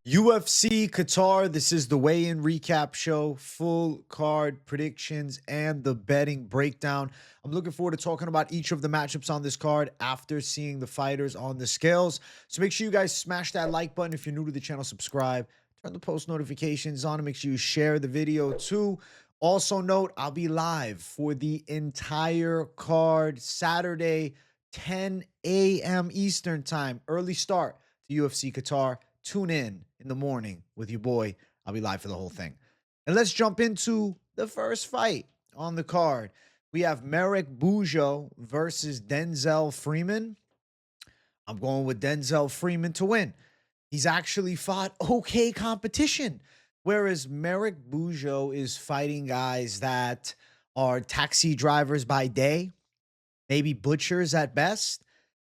UFC Qatar, this is the weigh-in recap show, full card predictions, and the betting breakdown. I'm looking forward to talking about each of the matchups on this card after seeing the fighters on the scales. So make sure you guys smash that like button. If you're new to the channel, subscribe. Turn the post notifications on and make sure you share the video too. Also note, I'll be live for the entire card Saturday, 10 a.m. Eastern time. Early start to UFC Qatar. Tune in the morning with your boy. I'll be live for the whole thing. And let's jump into the first fight on the card. We have Marek Bujło versus Denzel Freeman. I'm going with Denzel Freeman to win. He's actually fought okay competition, whereas Marek Bujło is fighting guys that are taxi drivers by day, maybe butchers at best,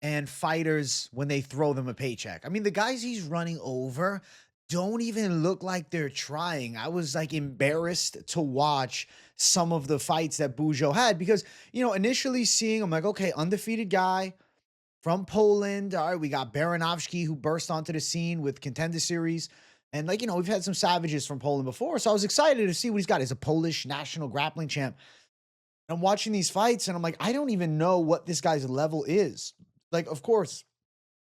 and fighters when they throw them a paycheck. I mean, the guys he's running over don't even look like they're trying. I was like embarrassed to watch some of the fights that Bujło had because, initially seeing him like, okay, undefeated guy from Poland. All right, we got Baranovski who burst onto the scene with Contender Series. And we've had some savages from Poland before. So I was excited to see what he's got. He's a Polish national grappling champ. I'm watching these fights and I'm like, I don't even know what this guy's level is. Like, of course,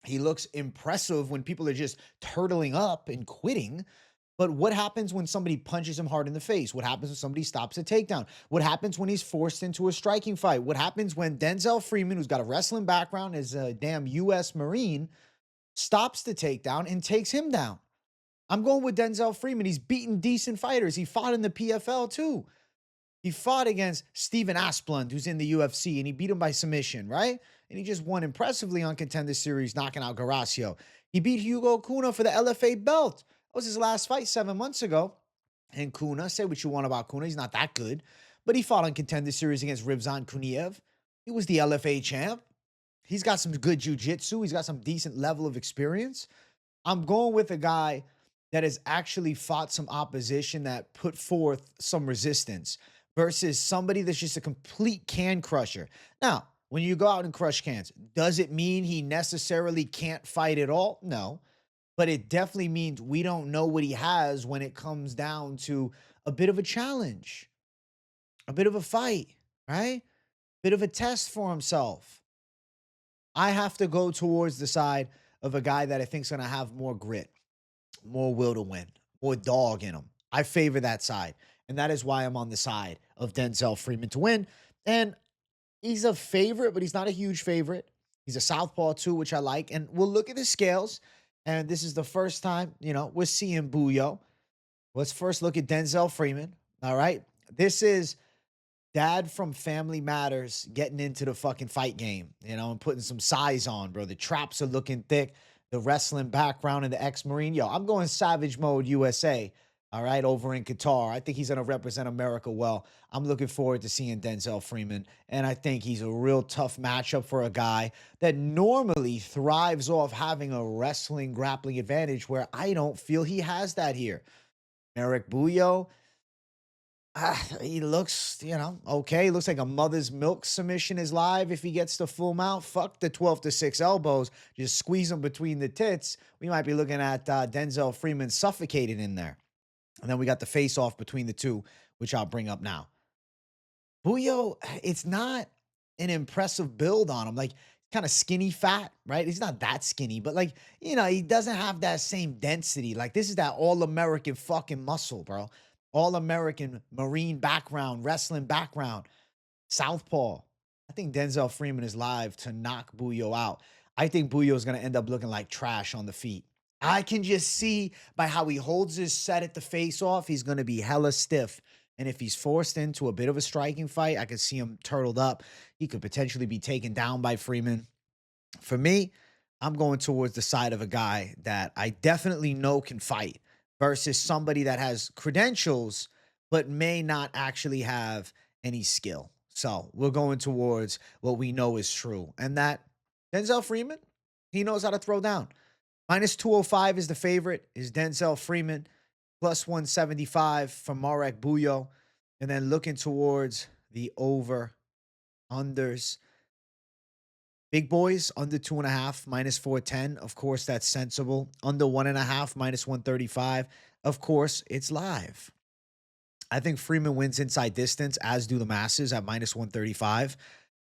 he looks impressive when people are just turtling up and quitting. But what happens when somebody punches him hard in the face? What happens when somebody stops a takedown? What happens when he's forced into a striking fight? What happens when Denzel Freeman, who's got a wrestling background, is a damn U.S. Marine, stops the takedown and takes him down? I'm going with Denzel Freeman. He's beaten decent fighters. He fought in the PFL too. He fought against Steven Asplund, who's in the UFC, and he beat him by submission, right? And he just won impressively on Contender Series, knocking out Gaziev. He beat Hugo Cunha for the LFA belt. That was his last fight 7 months ago. And Cunha, say what you want about Cunha, he's not that good. But he fought on Contender Series against Rizvan Kuniev. He was the LFA champ. He's got some good jiu-jitsu. He's got some decent level of experience. I'm going with a guy that has actually fought some opposition that put forth some resistance versus somebody that's just a complete can crusher. Now, when you go out and crush cans, does it mean he necessarily can't fight at all? No, but it definitely means we don't know what he has when it comes down to a bit of a challenge, a bit of a fight, right? Bit of a test for himself. I have to go towards the side of a guy that I think is going to have more grit, more will to win, more dog in him. I favor that side. And that is why I'm on the side of Denzel Freeman to win. And he's a favorite, but he's not a huge favorite. He's a southpaw too, which I like. And we'll look at the scales. And this is the first time, we're seeing Bujło. Let's first look at Denzel Freeman. All right. This is dad from Family Matters getting into the fucking fight game, and putting some size on, bro. The traps are looking thick. The wrestling background and the ex-Marine. Yo, I'm going Savage Mode USA. All right, over in Qatar. I think he's going to represent America well. I'm looking forward to seeing Denzel Freeman, and I think he's a real tough matchup for a guy that normally thrives off having a wrestling grappling advantage where I don't feel he has that here. Marek Bujło, he looks, okay. He looks like a mother's milk submission is live if he gets the full mount. Fuck the 12-6 elbows. Just squeeze him between the tits. We might be looking at Denzel Freeman suffocated in there. And then we got the face-off between the two, which I'll bring up now. Bujło, it's not an impressive build on him. Like, kind of skinny fat, right? He's not that skinny, but he doesn't have that same density. Like, this is that all-American fucking muscle, bro. All-American Marine background, wrestling background, southpaw. I think Denzel Freeman is live to knock Bujło out. I think Bujło is going to end up looking like trash on the feet. I can just see by how he holds his set at the face-off, he's going to be hella stiff. And if he's forced into a bit of a striking fight, I could see him turtled up. He could potentially be taken down by Freeman. For me, I'm going towards the side of a guy that I definitely know can fight versus somebody that has credentials but may not actually have any skill. So we're going towards what we know is true. And that Denzel Freeman, he knows how to throw down. Minus 205 is the favorite, is Denzel Freeman. Plus 175 from Marek Bujło. And then looking towards the over-unders. Big boys under 2.5 minus 410. Of course, that's sensible. Under 1.5 minus 135. Of course, it's live. I think Freeman wins inside distance, as do the masses at minus 135.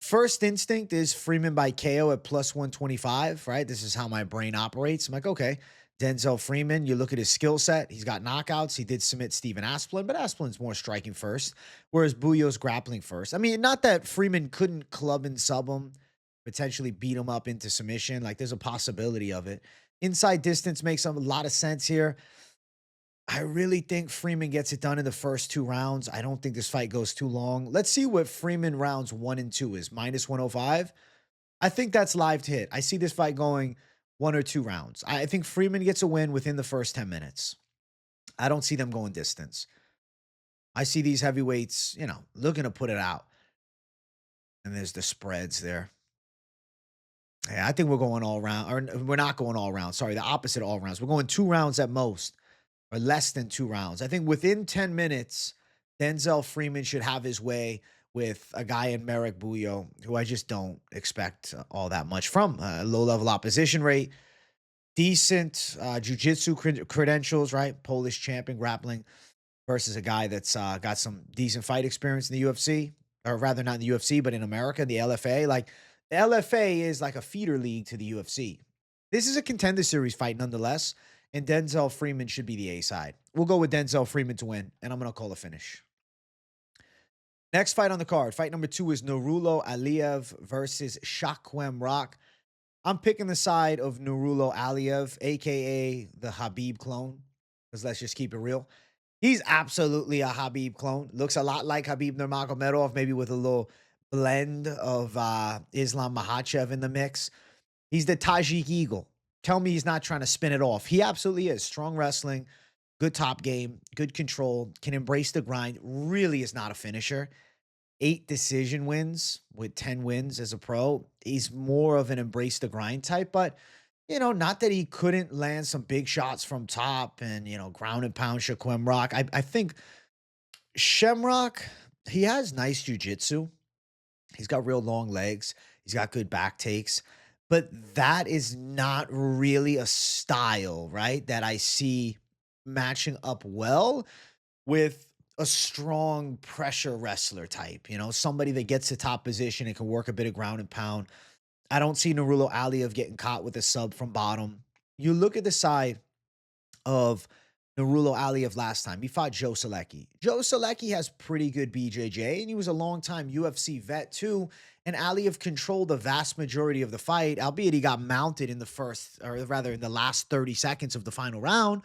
First instinct is Freeman by KO at plus 125, right? This is how my brain operates. I'm like, okay, Denzel Freeman, you look at his skill set. He's got knockouts. He did submit Steven Asplin, but Asplin's more striking first, whereas Bujło's grappling first. I mean, not that Freeman couldn't club and sub him, potentially beat him up into submission. Like, there's a possibility of it. Inside distance makes a lot of sense here. I really think Freeman gets it done in the first 2 rounds. I don't think this fight goes too long. Let's see what Freeman rounds 1 and 2 is. Minus 105. I think that's live to hit. I see this fight going 1 or 2 rounds. I think Freeman gets a win within the first 10 minutes. I don't see them going distance. I see these heavyweights, looking to put it out. And there's the spreads there. Yeah, I think we're going all round. Or we're not going all round. Sorry, the opposite all rounds. We're going 2 rounds at most. Or less than 2 rounds. I think within 10 minutes, Denzel Freeman should have his way with a guy in Marek Bujło, who I just don't expect all that much from. Low-level opposition rate, decent jiu-jitsu credentials, right? Polish champion grappling versus a guy that's got some decent fight experience in the UFC, or rather not in the UFC, but in America, the LFA. Like, the LFA is like a feeder league to the UFC. This is a contender series fight nonetheless, and Denzel Freeman should be the A side. We'll go with Denzel Freeman to win, and I'm going to call a finish. Next fight on the card. Fight number 2 is Nurullo Aliev versus Shaqueme. I'm picking the side of Nurullo Aliev, a.k.a. the Khabib clone, because let's just keep it real. He's absolutely a Khabib clone. Looks a lot like Khabib Nurmagomedov, maybe with a little blend of Islam Makhachev in the mix. He's the Tajik Eagle. Tell me he's not trying to spin it off. He absolutely is. Strong wrestling, good top game, good control, can embrace the grind. Really is not a finisher. 8 decision wins with 10 wins as a pro. He's more of an embrace the grind type, but, not that he couldn't land some big shots from top and, ground and pound Shaqueme. I think Shamrock, he has nice jiu-jitsu. He's got real long legs. He's got good back takes. But that is not really a style, right, that I see matching up well with a strong pressure wrestler type, somebody that gets to top position and can work a bit of ground and pound. I don't see Nurullo Aliev getting caught with a sub from bottom. You look at the side of Nurullo Aliev last time. He fought Joe Solecki. Joe Solecki has pretty good BJJ, and he was a long-time UFC vet too. And Aliev controlled the vast majority of the fight, albeit he got mounted in the first, or rather in the last 30 seconds of the final round.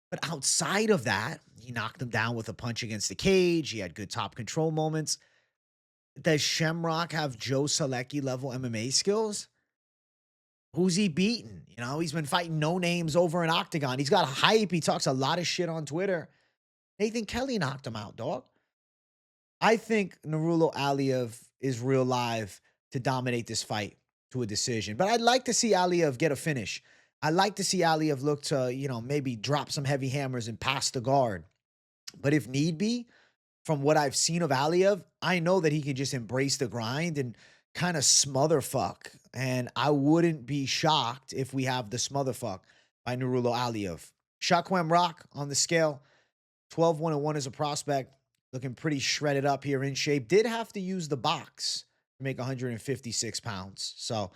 But outside of that, he knocked him down with a punch against the cage. He had good top control moments. Does Shamrock have Joe Solecki level MMA skills? Who's he beaten? He's been fighting no names over an octagon. He's got hype. He talks a lot of shit on Twitter. Nathan Kelly knocked him out, dog. I think Nurullo Aliev is real live to dominate this fight to a decision. But I'd like to see Aliev get a finish. I'd like to see Aliev look to, maybe drop some heavy hammers and pass the guard. But if need be, from what I've seen of Aliev, I know that he can just embrace the grind and kind of smother fuck. And I wouldn't be shocked if we have the smother fuck by Nurullo Aliev. Shaqueme on the scale, 12-1-1 as a prospect. Looking pretty shredded up here, in shape. Did have to use the box to make 156 pounds. So,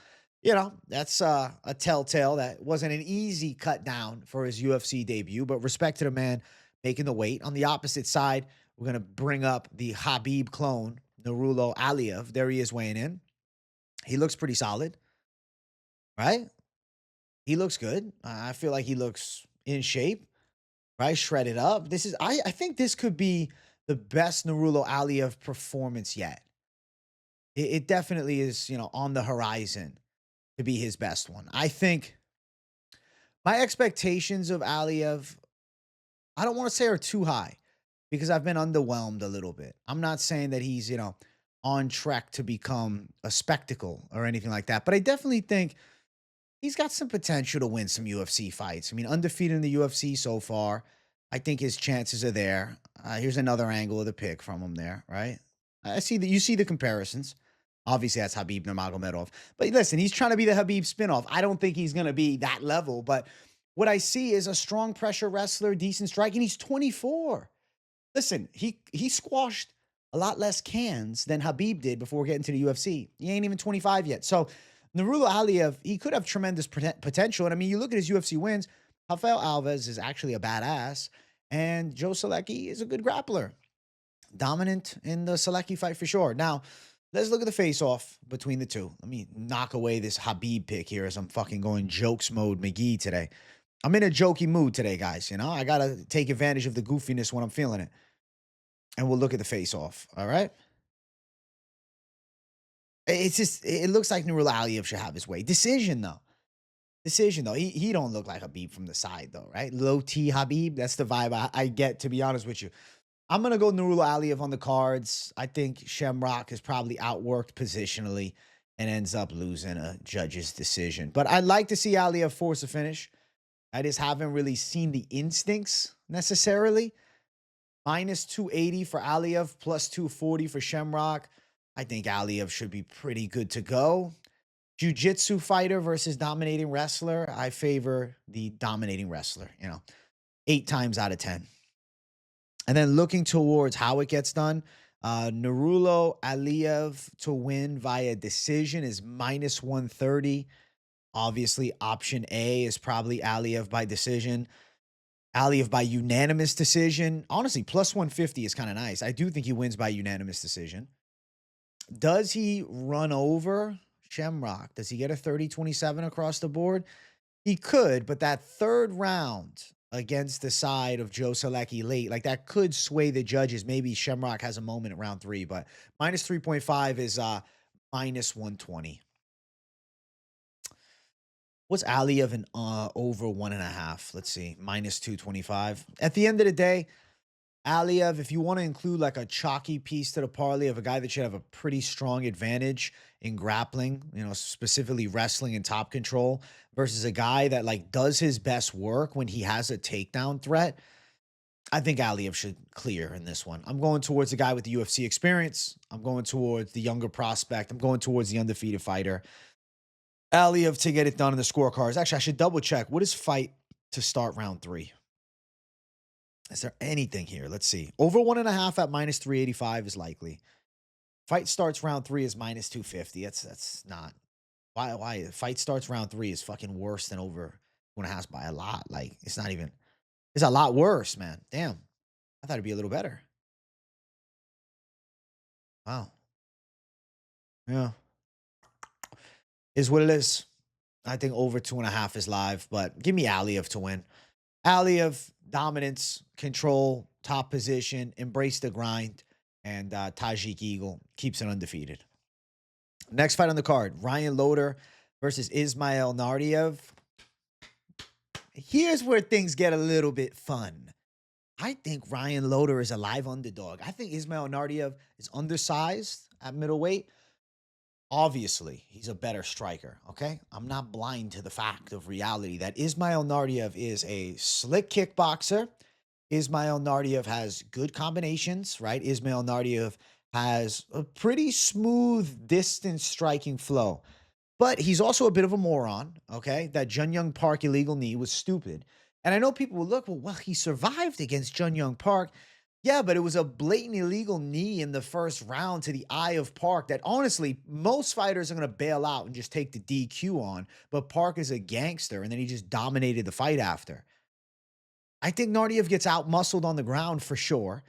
that's a telltale. That wasn't an easy cut down for his UFC debut, but respect to the man making the weight. On the opposite side, we're going to bring up the Khabib clone, Nurullo Aliev. There he is weighing in. He looks pretty solid, right? He looks good. I feel like he looks in shape, right? Shredded up. I think this could be the best Nurullo Aliev performance yet. It definitely is, on the horizon to be his best one. I think my expectations of Aliev, I don't want to say are too high because I've been underwhelmed a little bit. I'm not saying that he's, on track to become a spectacle or anything like that, but I definitely think he's got some potential to win some UFC fights. I mean, undefeated in the UFC so far. I think his chances are there. Here's another angle of the pick from him there, right? I see that you see the comparisons. Obviously, that's Khabib Nurmagomedov. But listen, he's trying to be the Khabib spinoff. I don't think he's going to be that level. But what I see is a strong pressure wrestler, decent striking. He's 24. Listen, he squashed a lot less cans than Khabib did before getting to the UFC. He ain't even 25 yet. So Nurullo Aliev, he could have tremendous potential. And I mean, you look at his UFC wins, Rafael Alves is actually a badass, and Joe Solecki is a good grappler. Dominant in the Solecki fight for sure. Now, let's look at the face-off between the two. Let me knock away this Khabib pick here as I'm fucking going jokes mode McGee today. I'm in a jokey mood today, guys. You know, I got to take advantage of the goofiness when I'm feeling it. And we'll look at the face-off, all right? It's just, it looks like Nurullo Aliev should have his way. Decision, though. He don't look like Khabib from the side, though, right? Low T Khabib, that's the vibe I get, to be honest with you. I'm going to go Nurullo Aliev on the cards. I think Shamrock is probably outworked positionally and ends up losing a judge's decision. But I'd like to see Aliev force a finish. I just haven't really seen the instincts necessarily. Minus 280 for Aliev, plus 240 for Shamrock. I think Aliev should be pretty good to go. Jiu-jitsu fighter versus dominating wrestler. I favor the dominating wrestler, 8 times out of 10. And then looking towards how it gets done, Nurullo Aliev to win via decision is minus 130. Obviously, option A is probably Aliev by decision. Aliev by unanimous decision. Honestly, plus 150 is kind of nice. I do think he wins by unanimous decision. Does he run over Shamrock? Does he get a 30-27 across the board? He could, but that third round against the side of Joe Solecki late, like that could sway the judges. Maybe Shamrock has a moment at round 3, but minus 3.5 is minus 120. What's Aliev in over 1.5? Let's see, minus 225. At the end of the day, Aliev, if you want to include like a chalky piece to the parlay of a guy that should have a pretty strong advantage in grappling, specifically wrestling and top control, versus a guy that like does his best work when he has a takedown threat, I think Aliev should clear in this one. I'm going towards the guy with the UFC experience. I'm going towards the younger prospect. I'm going towards the undefeated fighter. Aliev to get it done in the scorecards. Actually, I should double check. What is fight to start round 3? Is there anything here? Let's see. Over 1.5 at minus 385 is likely. Fight starts round 3 is minus 250. That's not. Why? Fight starts round 3 is fucking worse than over 2.5 by a lot. Like, it's not even. It's a lot worse, man. Damn. I thought it'd be a little better. Wow. Yeah. Is what it is. I think over 2.5 is live, but give me Aliev to win. Aliev, dominance, control, top position, embrace the grind, and Tajik Eagle keeps it undefeated. Next fight on the card, Ryan Loder versus Ismail Naurdiev. Here's where things get a little bit fun. I think Ryan Loder is a live underdog. I think Ismail Naurdiev is undersized at middleweight. Obviously, he's a better striker, okay? I'm not blind to the fact of reality that Ismail Naurdiev is a slick kickboxer. Ismail Naurdiev has good combinations, right? Ismail Naurdiev has a pretty smooth distance striking flow. But he's also a bit of a moron, okay? That Jun Young Park illegal knee was stupid. And I know people will look, well, he survived against Jun Young Park. Yeah, but it was a blatant illegal knee in the first round to the eye of Park that honestly, most fighters are going to bail out and just take the DQ on. But Park is a gangster, and then he just dominated the fight after. I think Naurdiev gets out-muscled on the ground for sure.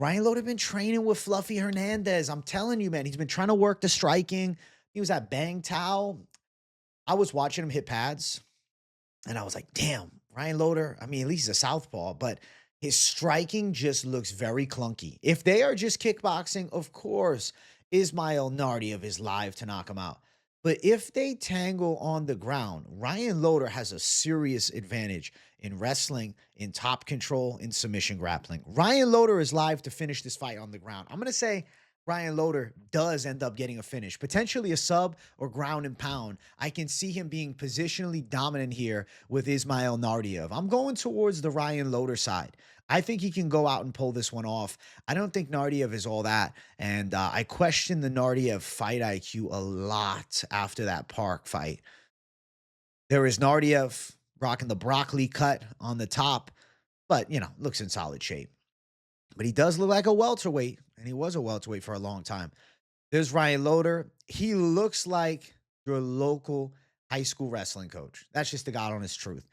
Ryan Loder been training with Fluffy Hernandez. I'm telling you, man, he's been trying to work the striking. He was at Bang Tao. I was watching him hit pads, and I was like, damn, Ryan Loder, I mean, at least he's a southpaw, but his striking just looks very clunky. If they are just kickboxing, of course, Ismail Naurdiev is live to knock him out. But if they tangle on the ground, Ryan Loder has a serious advantage in wrestling, in top control, in submission grappling. Ryan Loder is live to finish this fight on the ground. I'm going to say Ryan Loder does end up getting a finish, potentially a sub or ground and pound. I can see him being positionally dominant here with Ismail Naurdiev. I'm going towards the Ryan Loder side. I think he can go out and pull this one off. I don't think Naurdiev is all that. And I question the Naurdiev fight IQ a lot after that Park fight. There is Naurdiev rocking the broccoli cut on the top, but, looks in solid shape. But he does look like a welterweight, and he was a welterweight for a long time. There's Ryan Loder. He looks like your local high school wrestling coach. That's just the God honest truth.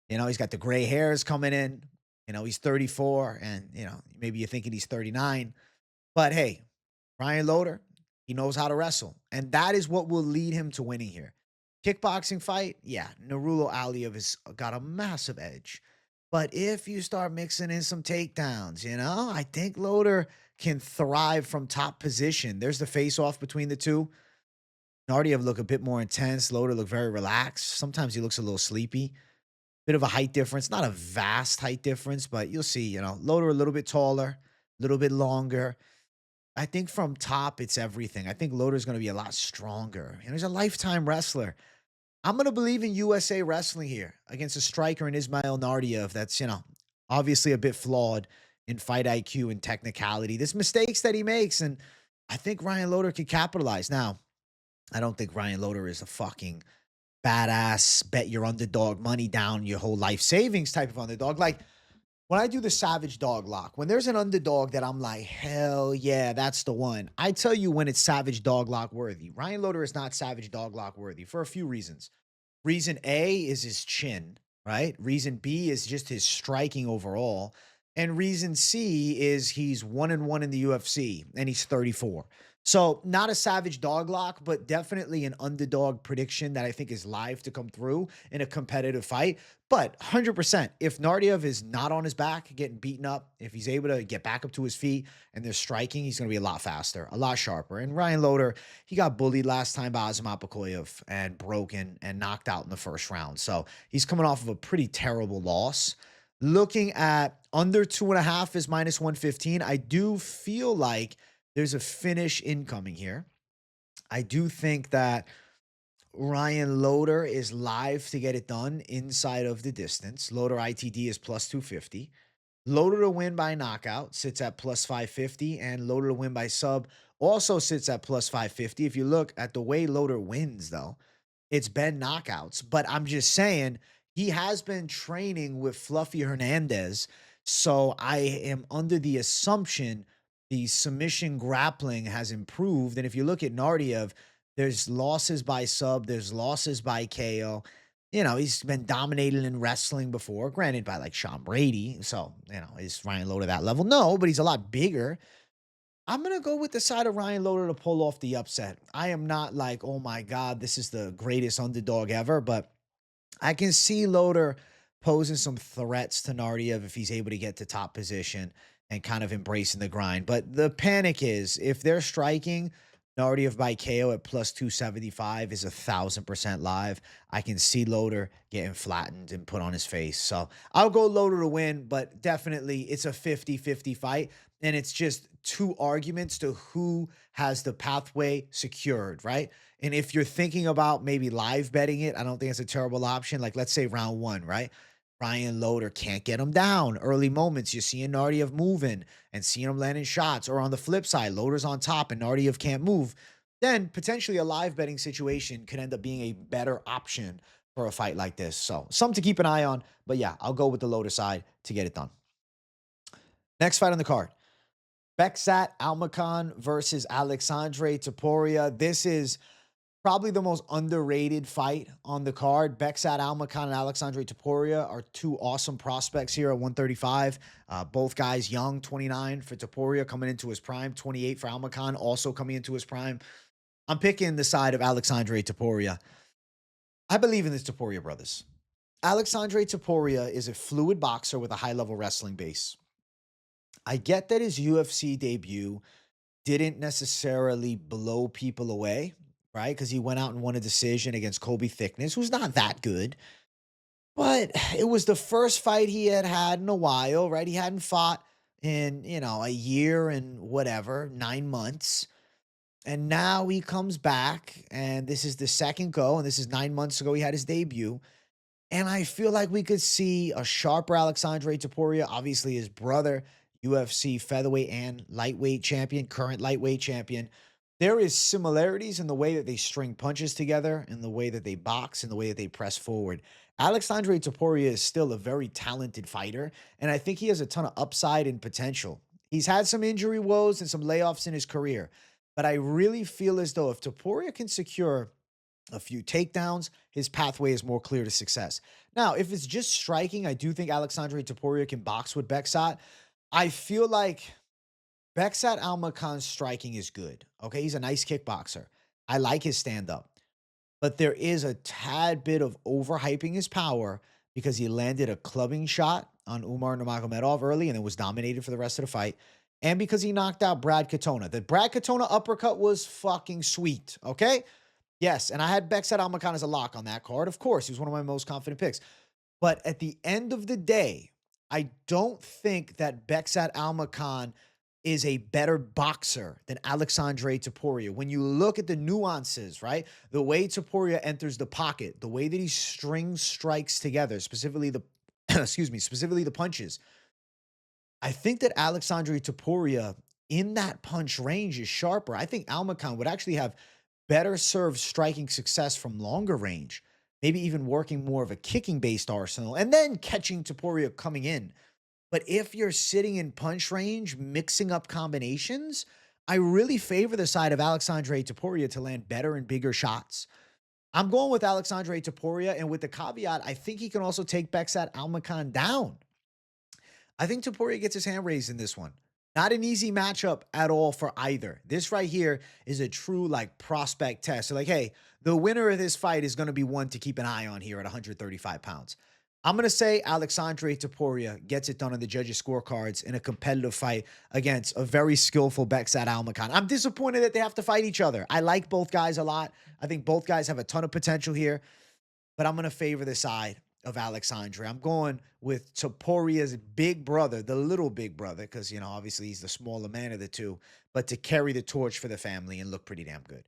He's got the gray hairs coming in. He's 34, and, maybe you're thinking he's 39. But hey, Ryan Loder, he knows how to wrestle. And that is what will lead him to winning here. Kickboxing fight, yeah, Nurullo Aliev has got a massive edge. But if you start mixing in some takedowns, I think Loder can thrive from top position. There's the face-off between the two. Naurdiev look a bit more intense. Loder look very relaxed. Sometimes he looks a little sleepy. Bit of a height difference. Not a vast height difference, but you'll see, Loder a little bit taller, a little bit longer. I think from top, it's everything. I think Loder's going to be a lot stronger. He's a lifetime wrestler. I'm going to believe in USA Wrestling here against a striker in Ismail Naurdiev that's, obviously a bit flawed in fight IQ and technicality. There's mistakes that he makes, and I think Ryan Loder could capitalize. Now, I don't think Ryan Loder is a fucking badass, bet your underdog money down your whole life savings type of underdog. Like, when I do the Savage Dog Lock, when there's an underdog that I'm like, hell yeah, that's the one. I tell you when it's Savage Dog Lock worthy. Ryan Loder is not Savage Dog Lock worthy for a few reasons. Reason A is his chin, right? Reason B is just his striking overall. And reason C is he's 1-1 in the UFC and he's 34. So not a savage dog lock, but definitely an underdog prediction that I think is live to come through in a competitive fight. But 100%, if Naurdiev is not on his back, getting beaten up, if he's able to get back up to his feet and they're striking, he's going to be a lot faster, a lot sharper. And Ryan Loder, he got bullied last time by Almabayev and broken and knocked out in the first round. So he's coming off of a pretty terrible loss. Looking at under 2.5 is minus 115. I do feel like there's a finish incoming here. I do think that Ryan Loder is live to get it done inside of the distance. Loder ITD is plus 250. Loder to win by knockout sits at plus 550. And Loder to win by sub also sits at plus 550. If you look at the way Loder wins, though, it's been knockouts. But I'm just saying, he has been training with Fluffy Hernandez. So I am under the assumption the submission grappling has improved. And if you look at Naurdiev, there's losses by sub, there's losses by KO. He's been dominated in wrestling before, granted by like Sean Brady. So, is Ryan Loder that level? No, but he's a lot bigger. I'm going to go with the side of Ryan Loder to pull off the upset. I am not like, oh my God, this is the greatest underdog ever, but I can see Loder posing some threats to Naurdiev if he's able to get to top position and kind of embracing the grind. But the panic is, if they're striking, Naurdiev by KO at plus 275 is 1,000% live. I can see Loder getting flattened and put on his face. So I'll go Loder to win, but definitely it's a 50-50 fight. And it's just two arguments to who has the pathway secured, right? And if you're thinking about maybe live betting it, I don't think it's a terrible option. Like, let's say round 1, right? Ryan Loder can't get him down. Early moments, you're seeing Naurdiev moving and seeing him landing shots. Or on the flip side, Loder's on top and Naurdiev can't move. Then potentially a live betting situation could end up being a better option for a fight like this. So something to keep an eye on. But yeah, I'll go with the Loder side to get it done. Next fight on the card. Beksat Almakhan versus Alexandre Topuria. This is probably the most underrated fight on the card. Beksat Almakhan and Alexandre Topuria are two awesome prospects here at 135. Both guys young, 29 for Topuria coming into his prime, 28 for Almakhan also coming into his prime. I'm picking the side of Alexandre Topuria. I believe in the Topuria brothers. Alexandre Topuria is a fluid boxer with a high-level wrestling base. I get that his UFC debut didn't necessarily blow people away, right? Because he went out and won a decision against Kobe Thickness, who's not that good. But it was the first fight he had in a while, right? He hadn't fought in, a year and whatever, 9 months. And now he comes back, and this is the second go, and this is 9 months ago he had his debut. And I feel like we could see a sharper Alexandre Topuria, obviously his brother, UFC featherweight and lightweight champion, current lightweight champion. There is similarities in the way that they string punches together, in the way that they box, in the way that they press forward. Alexandre Topuria is still a very talented fighter, and I think he has a ton of upside and potential. He's had some injury woes and some layoffs in his career, but I really feel as though if Topuria can secure a few takedowns, his pathway is more clear to success. Now, if it's just striking, I do think Alexandre Topuria can box with Beksat. I feel like Beksat Almakhan's striking is good. Okay, he's a nice kickboxer. I like his stand up, but there is a tad bit of overhyping his power because he landed a clubbing shot on Umar Nurmagomedov early and then was dominated for the rest of the fight. And because he knocked out Brad Katona. The Brad Katona uppercut was fucking sweet. Okay. Yes, and I had Beksat Almakhan as a lock on that card. Of course, he was one of my most confident picks. But at the end of the day, I don't think that Beksat Almakhan is a better boxer than Alexandre Topuria. When you look at the nuances, right? The way Topuria enters the pocket, the way that he strings strikes together, specifically the specifically the punches. I think that Alexandre Topuria in that punch range is sharper. I think Almakhan would actually have better serve striking success from longer range, maybe even working more of a kicking based arsenal and then catching Topuria coming in. But if you're sitting in punch range, mixing up combinations, I really favor the side of Alexandre Topuria to land better and bigger shots. I'm going with Alexandre Topuria, and with the caveat, I think he can also take Beksat Almakhan down. I think Topuria gets his hand raised in this one. Not an easy matchup at all for either. This right here is a true like prospect test. So like, hey, the winner of this fight is going to be one to keep an eye on here at 135 pounds. I'm going to say Alexandre Topuria gets it done on the judges' scorecards in a competitive fight against a very skillful Beksat Almakhan. I'm disappointed that they have to fight each other. I like both guys a lot. I think both guys have a ton of potential here, but I'm going to favor the side of Alexandre. I'm going with Topuria's big brother, the little big brother, because, obviously he's the smaller man of the two, but to carry the torch for the family and look pretty damn good.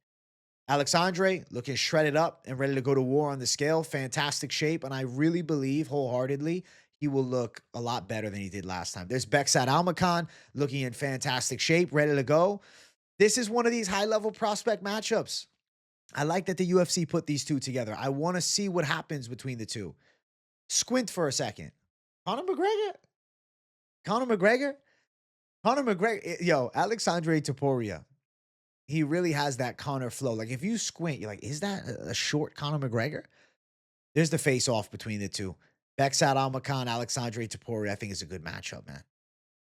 Alexandre looking shredded up and ready to go to war on the scale. Fantastic shape. And I really believe wholeheartedly he will look a lot better than he did last time. There's Beksat Almakhan looking in fantastic shape, ready to go. This is one of these high-level prospect matchups. I like that the UFC put these two together. I want to see what happens between the two. Squint for a second. Conor McGregor? Conor McGregor? Conor McGregor. Yo, Alexandre Topuria. He really has that Conor flow. Like, if you squint, you're like, is that a short Conor McGregor? There's the face-off between the two. Beksat Almakhan, Alexandre Topuria, I think is a good matchup, man.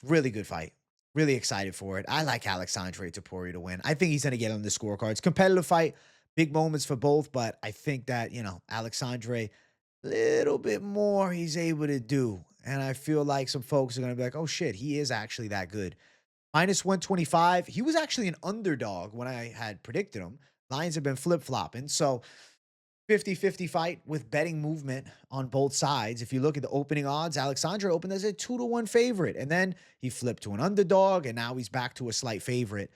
Really good fight. Really excited for it. I like Alexandre Topuria to win. I think he's going to get on the scorecards. Competitive fight. Big moments for both, but I think that, Alexandre, little bit more he's able to do. And I feel like some folks are going to be like, oh shit, he is actually that good. Minus 125. He was actually an underdog when I had predicted him. Lions have been flip-flopping. So 50-50 fight with betting movement on both sides. If you look at the opening odds, Alexandre opened as a 2-1 favorite. And then he flipped to an underdog, and now he's back to a slight favorite.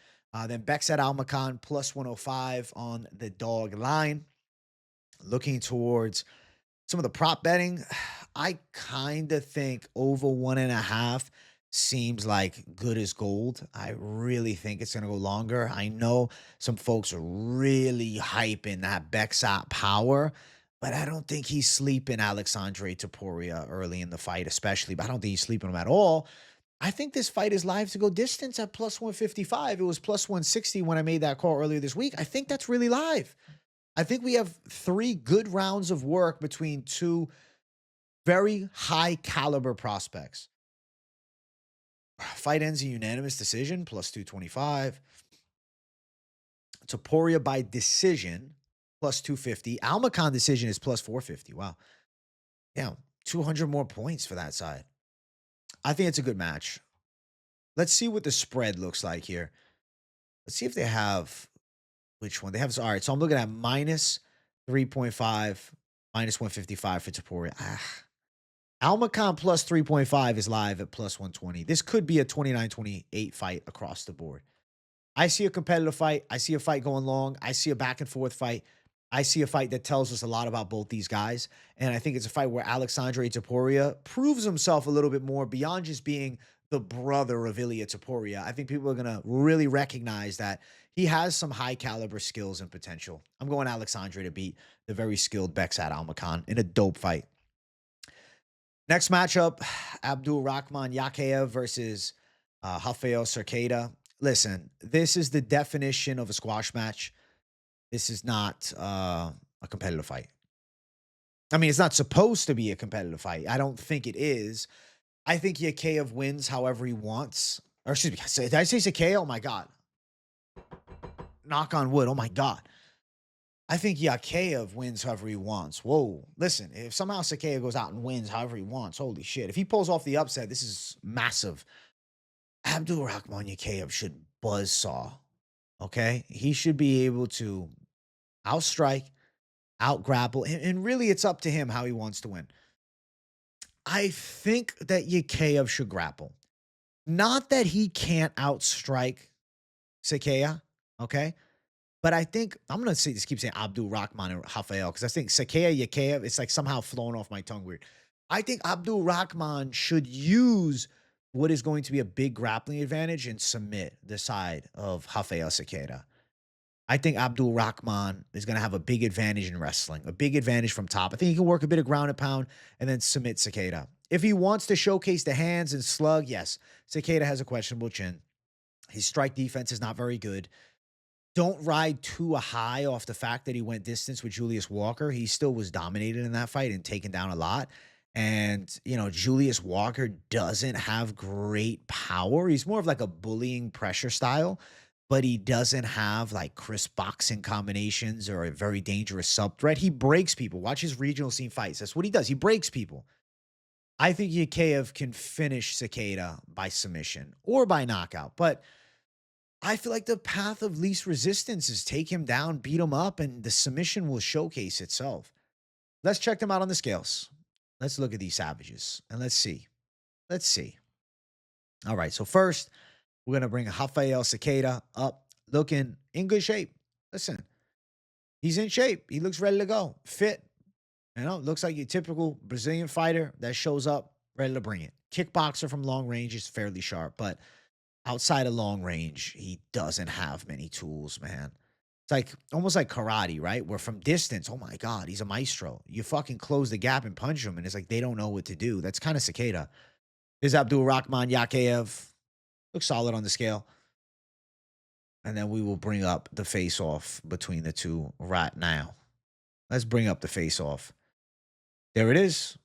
Then Beksat Almakhan plus 105 on the dog line. Looking towards some of the prop betting, I kind of think over 1.5 seems like good as gold. I really think it's going to go longer. I know some folks are really hyping that Beksat power, but I don't think he's sleeping Alexandre Topuria early in the fight, especially. But I don't think he's sleeping him at all. I think this fight is live to go distance at plus 155. It was plus 160 when I made that call earlier this week. I think that's really live. I think we have 3 good rounds of work between 2 very high caliber prospects. Fight ends in unanimous decision, plus 225. Topuria by decision, plus 250. Almakhan decision is plus 450. Wow. Yeah, 200 more points for that side. I think it's a good match. Let's see what the spread looks like here. Let's see if they have which one. They have, all right, so I'm looking at minus 3.5, minus 155 for Topuria. Almakhan plus 3.5 is live at plus 120. This could be a 29-28 fight across the board. I see a competitive fight. I see a fight going long. I see a back and forth fight. I see a fight that tells us a lot about both these guys. And I think it's a fight where Alexandre Topuria proves himself a little bit more beyond just being the brother of Ilia Topuria. I think people are going to really recognize that he has some high caliber skills and potential. I'm going Alexandre to beat the very skilled Beksat Almakhan in a dope fight. Next matchup, Abdul Rahman Yakhyaev versus Rafael Cerqueira. Listen, this is the definition of a squash match. This is not a competitive fight. I mean, it's not supposed to be a competitive fight. I don't think it is. I think Yakhyaev wins however he wants. Or excuse me, did I say Cerqueira? Oh my God. Knock on wood. Oh my God. I think Yakhyaev wins however he wants. Whoa. Listen, if somehow Cerqueira goes out and wins however he wants, holy shit. If he pulls off the upset, this is massive. Abdul Rahman Yakhyaev should buzzsaw. Okay? He should be able to outstrike, outgrapple, and really it's up to him how he wants to win. I think that Yakhyaev should grapple. Not that he can't outstrike Cerqueira, okay? But I think, I'm going to say, just keep saying Abdul Rahman and Rafael, because I think Cerqueira, Yakhyaev, it's like somehow flown off my tongue weird. I think Abdul Rahman should use what is going to be a big grappling advantage and submit the side of Rafael Cerqueira. I think Abdul Rahman is going to have a big advantage in wrestling, a big advantage from top. I think he can work a bit of ground and pound and then submit Cerqueira. If he wants to showcase the hands and slug, yes, Cerqueira has a questionable chin. His strike defense is not very good. Don't ride too high off the fact that he went distance with Julius Walker. He still was dominated in that fight and taken down a lot. And, you know, Julius Walker doesn't have great power. He's more of like a bullying pressure style, but he doesn't have like crisp boxing combinations or a very dangerous sub threat. He breaks people. Watch his regional scene fights. That's what he does. He breaks people. I think Yakhyaev can finish Cerqueira by submission or by knockout, but I feel like the path of least resistance is take him down, beat him up, and the submission will showcase itself. Let's check them out on the scales. Let's look at these savages, and let's see. Let's see. All right, so first, we're going to bring Rafael Cerqueira up, looking in good shape. Listen, he's in shape. He looks ready to go. Fit. You know, looks like your typical Brazilian fighter that shows up, ready to bring it. Kickboxer from long range is fairly sharp, but outside of long range, he doesn't have many tools, man. It's like almost like karate, right? Where from distance, oh my God, he's a maestro. You fucking close the gap and punch him, and it's like they don't know what to do. That's kind of Cerqueira. Here's Abdul Rahman Yakhyaev. Looks solid on the scale. And then we will bring up the face-off between the two right now. Let's bring up the face-off. There it is.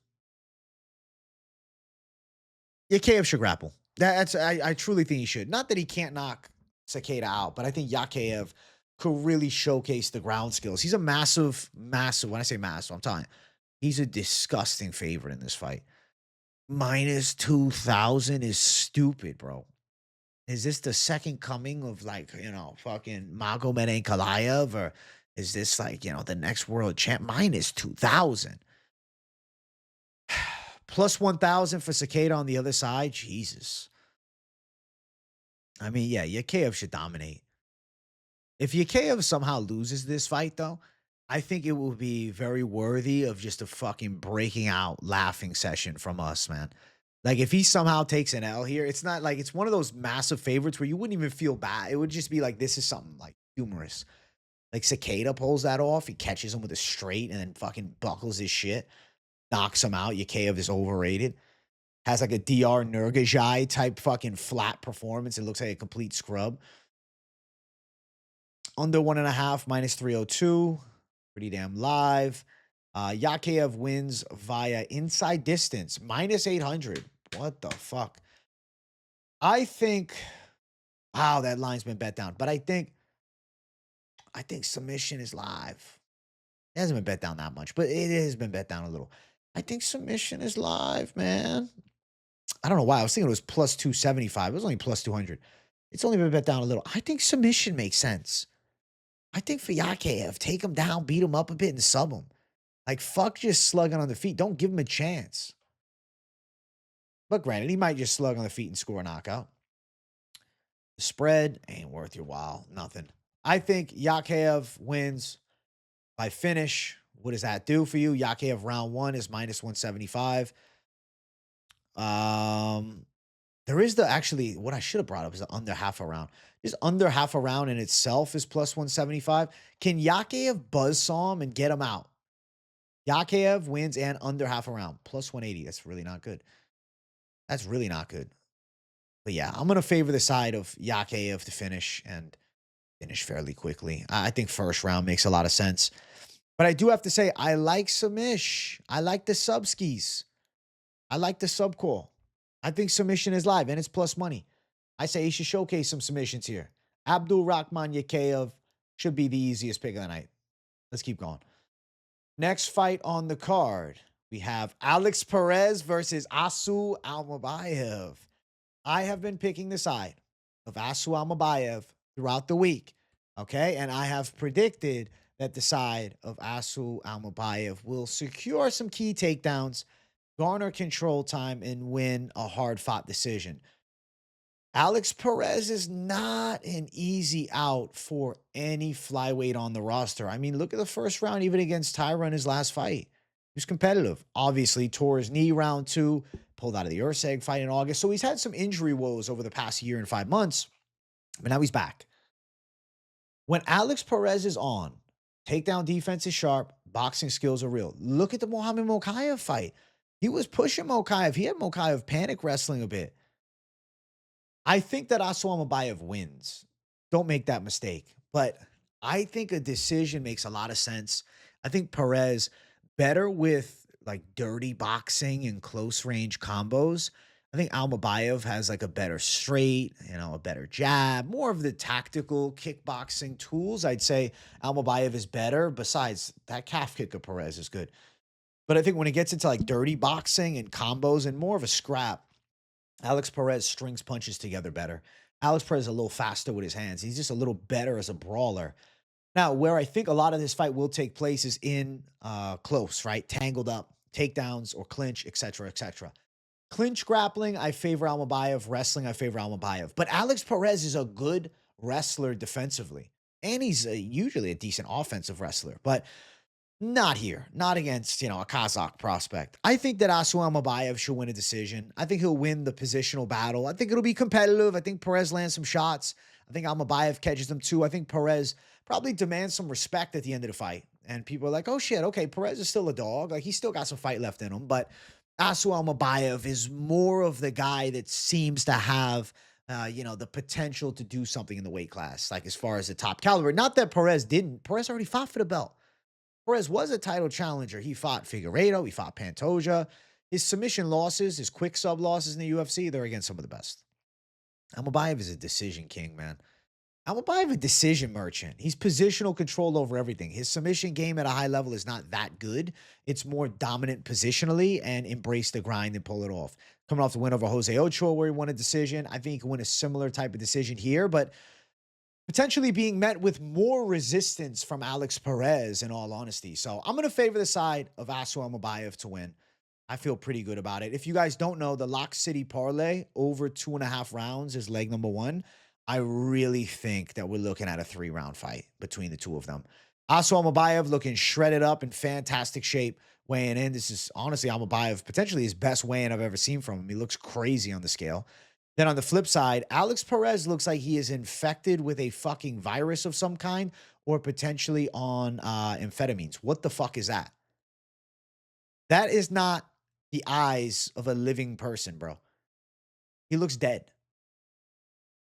Yakhyaev should grapple. I truly think he should. Not that he can't knock Cerqueira out, but I think Yakhyaev could really showcase the ground skills. He's a massive, when I say massive, I'm telling you, he's a disgusting favorite in this fight. Minus 2,000 is stupid, bro. Is this the second coming of, like, you know, fucking Magomed Ankalaev? Or is this, like, you know, the next world champ? Minus 2,000. Plus 1,000 for Cerqueira on the other side. Jesus. I mean, yeah, Yakhyaev should dominate. If Yakhyaev somehow loses this fight, though, I think it will be very worthy of just a fucking breaking out laughing session from us, man. Like, if he somehow takes an L here, it's not like it's one of those massive favorites where you wouldn't even feel bad. It would just be like, this is something like humorous. Like, Cerqueira pulls that off. He catches him with a straight and then fucking buckles his shit. Knocks him out. Yakhyaev is overrated. Has like a DR Nurgajai type fucking flat performance. It looks like a complete scrub. Under 1.5, minus 302. Pretty damn live. Yakhyaev wins via inside distance. Minus 800. What the fuck? I think, wow, that line's been bet down. But I think submission is live. It hasn't been bet down that much, but it has been bet down a little. I think submission is live, man. I don't know why. I was thinking it was plus 275. It was only plus 200. It's only been bet down a little. I think submission makes sense. I think for Yakhyaev, take him down, beat him up a bit, and sub him. Like, fuck just slugging on the feet. Don't give him a chance. But granted, he might just slug on the feet and score a knockout. The spread ain't worth your while. Nothing. I think Yakhyaev wins by finish. What does that do for you? Yakhyaev round 1 is minus 175. There is actually, what I should have brought up is the under half a round. Just under half a round in itself is plus 175. Can Yakhyaev buzzsaw him and get him out? Yakhyaev wins and under half a round. Plus 180. That's really not good. That's really not good. But yeah, I'm going to favor the side of Yakhyaev to finish and finish fairly quickly. I think first round makes a lot of sense. But I do have to say, I like Samish. I like the subskis. I like the sub call. I think submission is live and it's plus money. I say he should showcase some submissions here. Abdul Rahman Yakhyaev should be the easiest pick of the night. Let's keep going. Next fight on the card, we have Alex Perez versus Asu Almabayev. I have been picking the side of Asu Almabayev throughout the week, okay? And I have predicted that the side of Asu Almabayev will secure some key takedowns, garner control time, and win a hard-fought decision. Alex Perez is not an easy out for any flyweight on the roster. I mean, look at the first round, even against Tyra in his last fight. He was competitive. Obviously, tore his knee round 2, pulled out of the Urseg fight in August. So he's had some injury woes over the past year and 5 months, but now he's back. When Alex Perez is on, takedown defense is sharp, boxing skills are real. Look at the Mohamed Mokaev fight. He was pushing Mokaev. He had Mokaev panic wrestling a bit. I think that Asu Almabayev wins. Don't make that mistake. But I think a decision makes a lot of sense. I think Perez better with like dirty boxing and close range combos. I think Almabayev has like a better straight, a better jab, more of the tactical kickboxing tools. I'd say Almabayev is better. Besides, that calf kick of Perez is good. But I think when it gets into like dirty boxing and combos and more of a scrap, Alex Perez strings punches together better. Alex Perez is a little faster with his hands. He's just a little better as a brawler. Now, where I think a lot of this fight will take place is in close, right? Tangled up, takedowns or clinch, etc., etc. Clinch grappling, I favor Almabayev. Wrestling, I favor Almabayev. But Alex Perez is a good wrestler defensively. And he's usually a decent offensive wrestler. But not here. Not against, a Kazakh prospect. I think that Asu Almabayev should win a decision. I think he'll win the positional battle. I think it'll be competitive. I think Perez lands some shots. I think Almabayev catches them too. I think Perez probably demands some respect at the end of the fight. And people are like, oh shit, okay, Perez is still a dog. Like, he's still got some fight left in him. But Asu Almabayev is more of the guy that seems to have, the potential to do something in the weight class, like as far as the top caliber. Not that Perez didn't. Perez already fought for the belt. Perez was a title challenger. He fought Figueiredo. He fought Pantoja. His submission losses, his quick sub losses in the UFC, they're against some of the best. Almabayev is a decision king, man. Almabayev a decision merchant. He's positional control over everything. His submission game at a high level is not that good. It's more dominant positionally and embrace the grind and pull it off. Coming off the win over Jose Ochoa where he won a decision. I think he can win a similar type of decision here, but potentially being met with more resistance from Alex Perez, in all honesty. So I'm going to favor the side of Asu Almabayev to win. I feel pretty good about it. If you guys don't know, the Lock City Parlay over 2.5 rounds is leg number 1. I really think that we're looking at a 3-round fight between the two of them. Asu Almabayev looking shredded up in fantastic shape, weighing in. This is honestly Almabayev, potentially his best weigh-in I've ever seen from him. He looks crazy on the scale. Then on the flip side, Alex Perez looks like he is infected with a fucking virus of some kind or potentially on amphetamines. What the fuck is that? That is not the eyes of a living person, bro. He looks dead.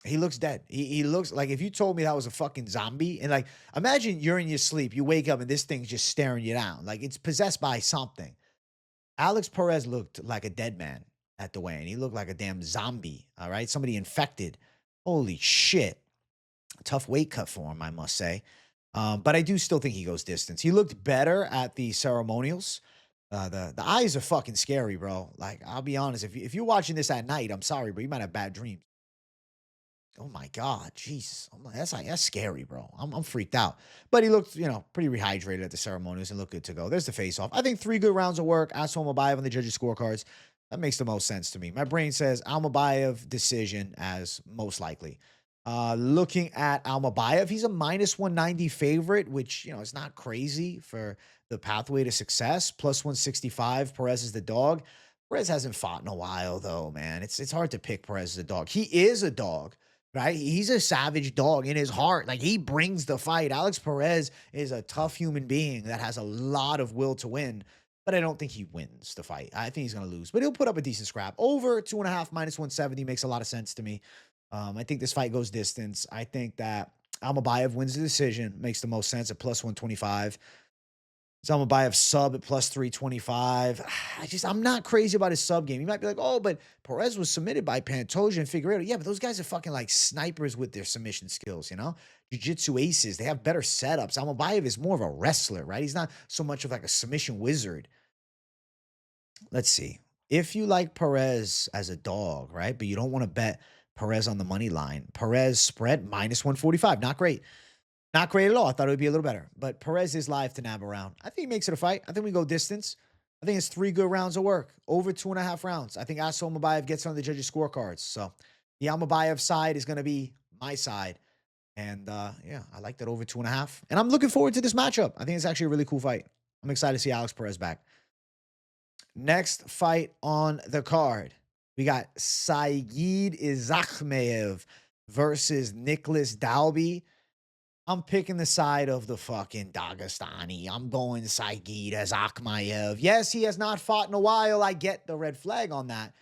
He looks dead. He looks like if you told me that was a fucking zombie and like, imagine you're in your sleep, you wake up and this thing's just staring you down. Like it's possessed by something. Alex Perez looked like a dead man at the weigh-in. He looked like a damn zombie, all right? Somebody infected. Holy shit. Tough weight cut for him, I must say. But I do still think he goes distance. He looked better at the ceremonials. The eyes are fucking scary, bro. Like, I'll be honest. If you're watching this at night, I'm sorry, but you might have bad dreams. Oh, my God. Jesus. That's scary, bro. I'm freaked out. But he looked, pretty rehydrated at the ceremonials and looked good to go. There's the face-off. I think 3 good rounds of work. Asu Almabayev on the judges' scorecards. That makes the most sense to me. My brain says Almabayev decision as most likely. Looking at Almabayev, he's a minus 190 favorite, which, is not crazy for the pathway to success. Plus 165. Perez is the dog. Perez hasn't fought in a while, though, man. It's hard to pick Perez as a dog. He is a dog, right? He's a savage dog in his heart. Like, he brings the fight. Alex Perez is a tough human being that has a lot of will to win, but I don't think he wins the fight. I think he's going to lose, but he'll put up a decent scrap. Over 2.5 minus 170 makes a lot of sense to me. I think this fight goes distance. I think that Almabayev wins the decision. Makes the most sense at plus 125. Almabayev sub at plus 325. I'm not crazy about his sub game. You might be like, oh, but Perez was submitted by Pantoja and Figueiredo. Yeah, but those guys are fucking like snipers with their submission skills, Jiu-jitsu aces. They have better setups. Almabayev is more of a wrestler, right? He's not so much of like a submission wizard. Let's see. If you like Perez as a dog, right, but you don't want to bet Perez on the money line, Perez spread minus 145. Not great. Not great at all. I thought it would be a little better. But Perez is live to nab around. I think he makes it a fight. I think we go distance. I think it's 3 good rounds of work. Over 2.5 rounds. I think Aso Almabayev gets on the judges' scorecards. So the Almabayev side is going to be my side. And yeah, I like that over 2.5. And I'm looking forward to this matchup. I think it's actually a really cool fight. I'm excited to see Alex Perez back. Next fight on the card, we got Saeed Izagakhmaev versus Nicolas Dalby. I'm picking the side of the fucking Dagestani. I'm going Saeed Izagakhmaev. Yes, he has not fought in a while. I get the red flag on that.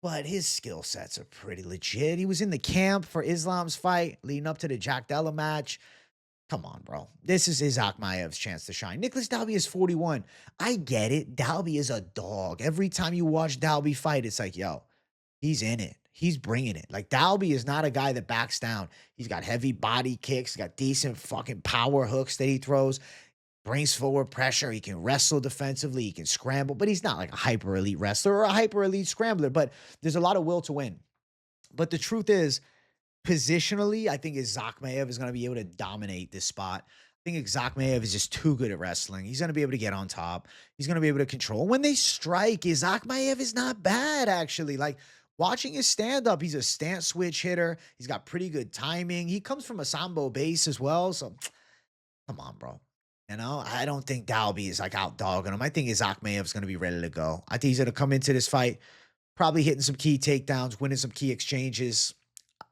But his skill sets are pretty legit. He was in the camp for Islam's fight leading up to the Jack Della match. Come on, bro. This is Izagakhmaev's chance to shine. Nicolas Dalby is 41. I get it. Dalby is a dog. Every time you watch Dalby fight, it's like, yo, he's in it. He's bringing it. Like, Dalby is not a guy that backs down. He's got heavy body kicks. He's got decent fucking power hooks that he throws. Brings forward pressure. He can wrestle defensively. He can scramble. But he's not like a hyper elite wrestler or a hyper elite scrambler. But there's a lot of will to win. But the truth is, positionally, I think Izagakhmaev is going to be able to dominate this spot. I think Izagakhmaev is just too good at wrestling. He's going to be able to get on top. He's going to be able to control. When they strike, Izagakhmaev is not bad, actually. Like, watching his stand-up, he's a stance switch hitter. He's got pretty good timing. He comes from a Sambo base as well. So, come on, bro. I don't think Dalby is like out dogging him. I think Izagakhmaev is going to be ready to go. I think he's going to come into this fight probably hitting some key takedowns, winning some key exchanges.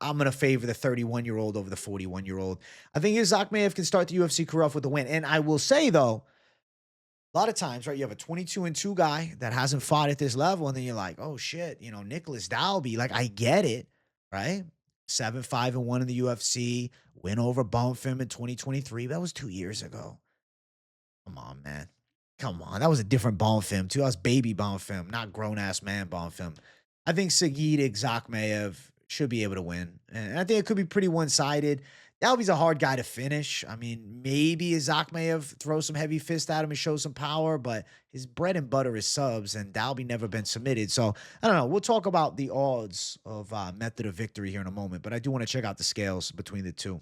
I'm going to favor the 31-year-old over the 41-year-old. I think Izagakhmaev can start the UFC career off with a win. And I will say, though, a lot of times, right, you have a 22-2 guy that hasn't fought at this level, and then you're like, oh, shit, Nicolas Dalby, like, I get it, right? 7-5-1 in the UFC, win over Bonfim in 2023. That was 2 years ago. Come on, man. Come on. That was a different Bonfim, too. That was baby Bonfim, not grown-ass man Bonfim. I think Saeed Izagakhmaev should be able to win. And I think it could be pretty one-sided. Dalby's a hard guy to finish. I mean, maybe Izagakhmaev throws some heavy fist at him and shows some power, but his bread and butter is subs, and Dalby never been submitted. So, I don't know. We'll talk about the odds of method of victory here in a moment, but I do want to check out the scales between the two.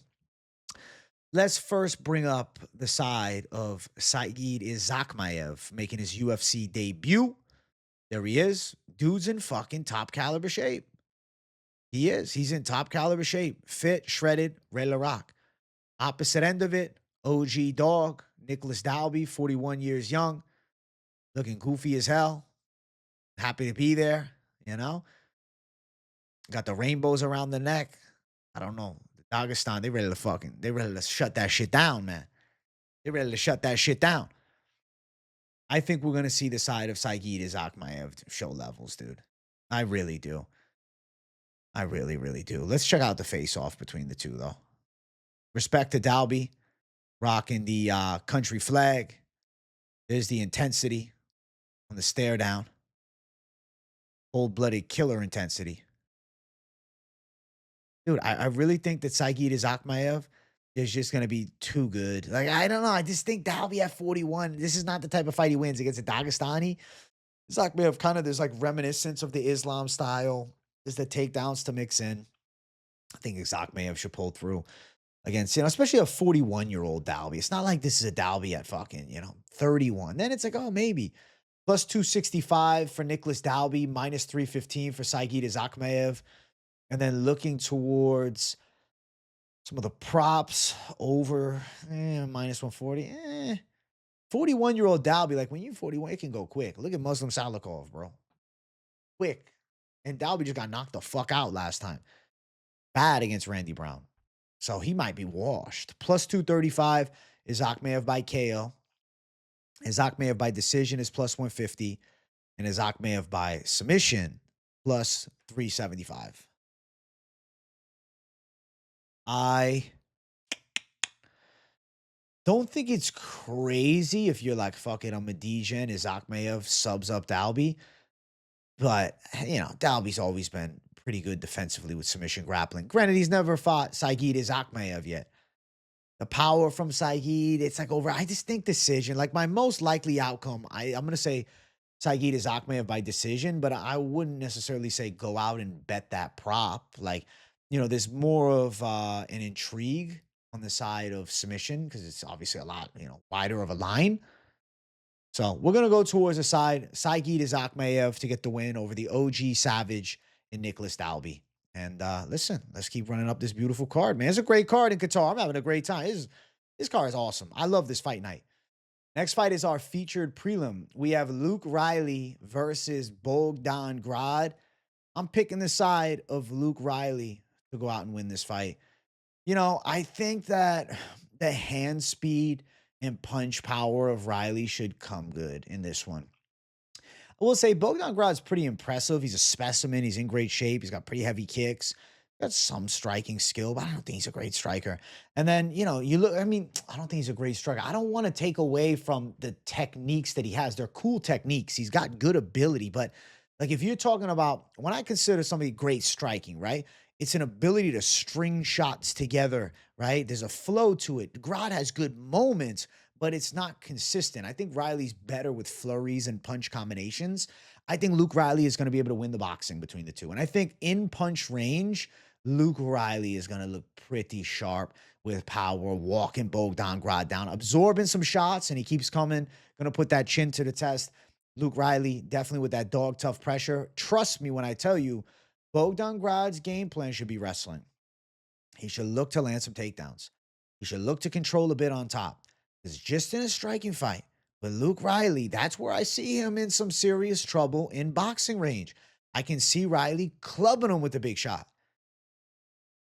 Let's first bring up the side of Saeed Izagakhmaev making his UFC debut. There he is. Dude's in fucking top caliber shape. He is. He's in top caliber shape. Fit, shredded, ready to rock. Opposite end of it, OG dog, Nicolas Dalby, 41 years young, looking goofy as hell. Happy to be there, Got the rainbows around the neck. I don't know. Dagestan, they ready to shut that shit down, man. They ready to shut that shit down. I think we're going to see the side of Saeed Izagakhmaev show levels, dude. I really do. I really, really do. Let's check out the face-off between the two, though. Respect to Dalby, rocking the country flag. There's the intensity on the stare down. Cold-blooded killer intensity. Dude, I really think that Saeed Izagakhmaev is just going to be too good. Like, I don't know. I just think Dalby at 41, this is not the type of fight he wins against a Dagestani. Izagakhmaev kind of, there's like reminiscence of the Islam style. There's the takedowns to mix in. I think Izagakhmaev should pull through against, especially a 41-year-old Dalby. It's not like this is a Dalby at fucking, 31. Then it's like, oh, maybe. Plus 265 for Nicolas Dalby, minus 315 for Izagakhmaev. And then looking towards some of the props over minus 140. 41-year-old Dalby, like when you're 41, it can go quick. Look at Muslim Salikov, bro. Quick. And Dalby just got knocked the fuck out last time. Bad against Randy Brown. So he might be washed. Plus 235 is Akhmaev by KO. Izagakhmaev by decision is plus 150. And Izagakhmaev by submission plus 375. I don't think it's crazy if you're like, fuck it, I'm a degen. Izagakhmaev subs up Dalby. But, you know, Dalby's always been pretty good defensively with submission grappling. Granted, he's never fought Izagakhmaev yet. The power from Saigid, it's like over. I just think decision. Like my most likely outcome, I'm going to say Izagakhmaev by decision, but I wouldn't necessarily say go out and bet that prop. Like, you know, there's more of an intrigue on the side of submission because it's obviously a lot, you know, wider of a line. So we're going to go towards the side. Izagakhmaev to get the win over the OG Savage and Nicolas Dalby. And listen, let's keep running up this beautiful card, man. It's a great card in Qatar. I'm having a great time. This card is awesome. I love this fight night. Next fight is our featured prelim. We have Luke Riley versus Bogdan Grad. I'm picking the side of Luke Riley to go out and win this fight. You know, I think that the hand speed and punch power of Riley should come good in this one. I will say Bogdan Grad's pretty impressive. He's a specimen. He's in great shape. He's got pretty heavy kicks. Got some striking skill, but I don't think he's a great striker. And then, you know, you look, I mean, I don't think he's a great striker. I don't want to take away from the techniques that he has. They're cool techniques. He's got good ability, but like if you're talking about, when I consider somebody great striking, right? It's an ability to string shots together, right? There's a flow to it. Grad has good moments, but it's not consistent. I think Riley's better with flurries and punch combinations. I think Luke Riley is going to be able to win the boxing between the two. And I think in punch range, Luke Riley is going to look pretty sharp with power, walking Bogdan Grad down, absorbing some shots, and he keeps coming, going to put that chin to the test. Luke Riley, definitely with that dog tough pressure. Trust me when I tell you, Bogdan Grad's game plan should be wrestling. He should look to land some takedowns. He should look to control a bit on top. It's just in a striking fight. But Luke Riley, that's where I see him in some serious trouble in boxing range. I can see Riley clubbing him with a big shot.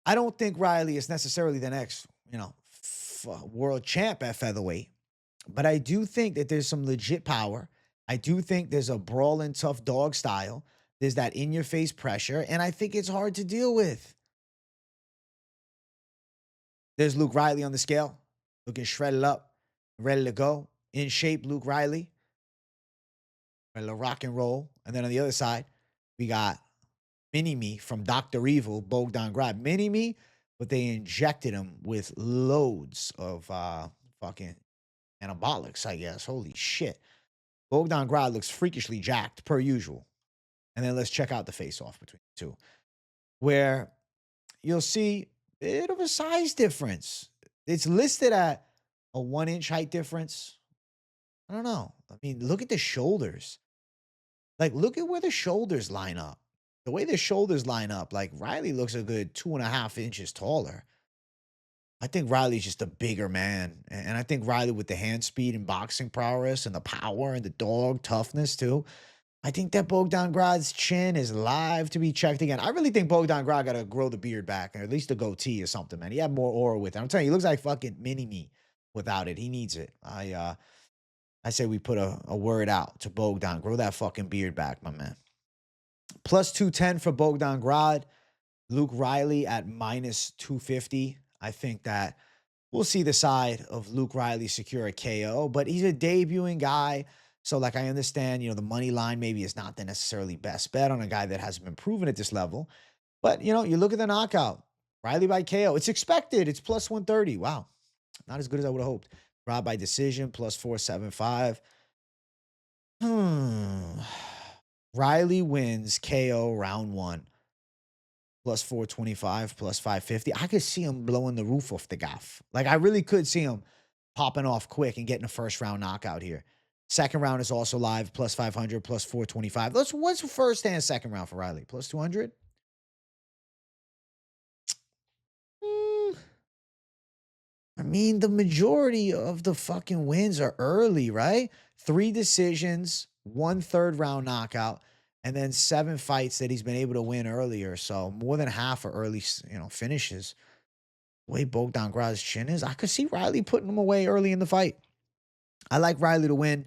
I don't think Riley is necessarily the next, you know, world champ at featherweight. But I do think that there's some legit power. I do think there's a brawling tough dog style. There's that in-your-face pressure. And I think it's hard to deal with. There's Luke Riley on the scale. Looking shredded up. Ready to go. In shape, Luke Riley. Ready to rock and roll. And then on the other side, we got Mini-Me from Dr. Evil, Bogdan Grad. Mini-Me, but they injected him with loads of fucking anabolics, I guess. Holy shit. Bogdan Grad looks freakishly jacked, per usual. And then let's check out the face-off between the two, where you'll see a bit of a size difference. It's listed at a 1-inch height difference. I don't know. I mean, look at the shoulders. Like, look at where the shoulders line up. The way the shoulders line up, like, Riley looks a good 2.5 inches taller. I think Riley's just a bigger man. And I think Riley with the hand speed and boxing prowess and the power and the dog toughness, too. I think that Bogdan Grad's chin is live to be checked again. I really think Bogdan Grad got to grow the beard back, or at least the goatee or something, man. He had more aura with it. I'm telling you, he looks like fucking Mini-Me without it. He needs it. I say we put a word out to Bogdan. Grow that fucking beard back, my man. Plus 210 for Bogdan Grad. Luke Riley at minus 250. I think that we'll see the side of Luke Riley secure a KO, but he's a debuting guy. So, like, I understand, you know, the money line maybe is not the necessarily best bet on a guy that hasn't been proven at this level. But, you know, you look at the knockout. Riley by KO. It's expected. It's plus 130. Wow. Not as good as I would have hoped. Rob by decision, plus 475. Riley wins KO round 1. Plus 425, plus 550. I could see him blowing the roof off the gaff. Like, I really could see him popping off quick and getting a first round knockout here. Second round is also live, plus 500, plus 425. What's first and second round for Riley? Plus 200? I mean, the majority of the fucking wins are early, right? 3 decisions, 1 third round knockout, and then 7 fights that he's been able to win earlier. So more than half are early, finishes. The way Bogdan Grad's chin is, I could see Riley putting him away early in the fight. I like Riley to win.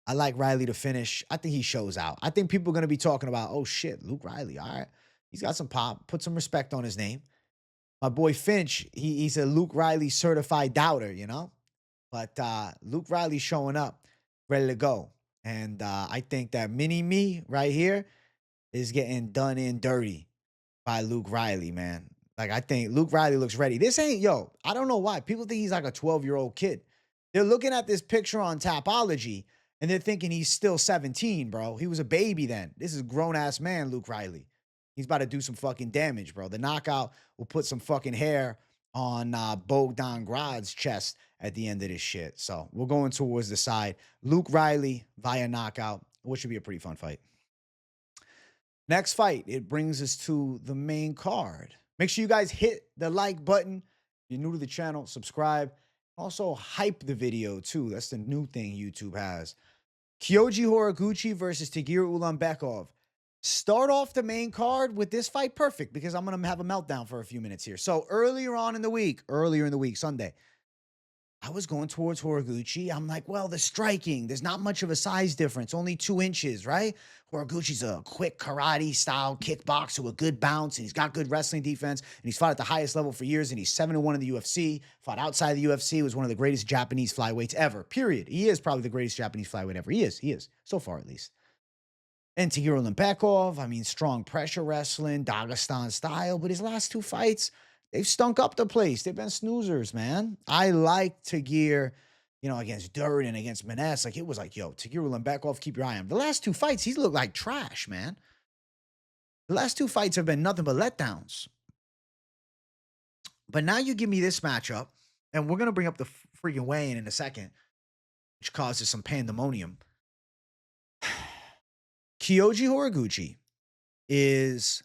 I like Riley to finish. I think he shows out. I think people are going to be talking about, oh shit, Luke Riley. All right. He's got some pop. Put some respect on his name. My boy Finch, he's a Luke Riley certified doubter, But Luke Riley showing up, ready to go. And I think that mini-me right here is getting done in dirty by Luke Riley, man. Like, I think Luke Riley looks ready. This ain't, I don't know why. People think he's like a 12-year-old kid. They're looking at this picture on Tapology, and they're thinking he's still 17, bro. He was a baby then. This is a grown-ass man, Luke Riley. He's about to do some fucking damage, bro. The knockout will put some fucking hair on Bogdan Grad's chest at the end of this shit. So we're going towards the side. Luke Riley via knockout, which should be a pretty fun fight. Next fight, it brings us to the main card. Make sure you guys hit the like button. If you're new to the channel, subscribe. Also, hype the video, too. That's the new thing YouTube has. Kyoji Horiguchi versus Tagir Ulanbekov. Start off the main card with this fight perfect because I'm going to have a meltdown for a few minutes here. So earlier in the week, Sunday, I was going towards Horiguchi. I'm like, well, the striking, there's not much of a size difference, only 2 inches, right? Horiguchi's a quick karate-style kickboxer with good bounce, and he's got good wrestling defense, and he's fought at the highest level for years, and he's 7-1 in the UFC, fought outside the UFC, was one of the greatest Japanese flyweights ever, period. He is probably the greatest Japanese flyweight ever. He is, so far at least. And Tagir Ulanbekov, I mean, strong pressure wrestling, Dagestan style, but his last 2 fights, they've stunk up the place. They've been snoozers, man. I like Tagir, against Durden and against Menes. Like, it was like, Tagir Ulanbekov, keep your eye on him. The last 2 fights, he's looked like trash, man. The last 2 fights have been nothing but letdowns. But now you give me this matchup, and we're going to bring up the freaking weigh-in in a second, which causes some pandemonium. Kyoji Horiguchi is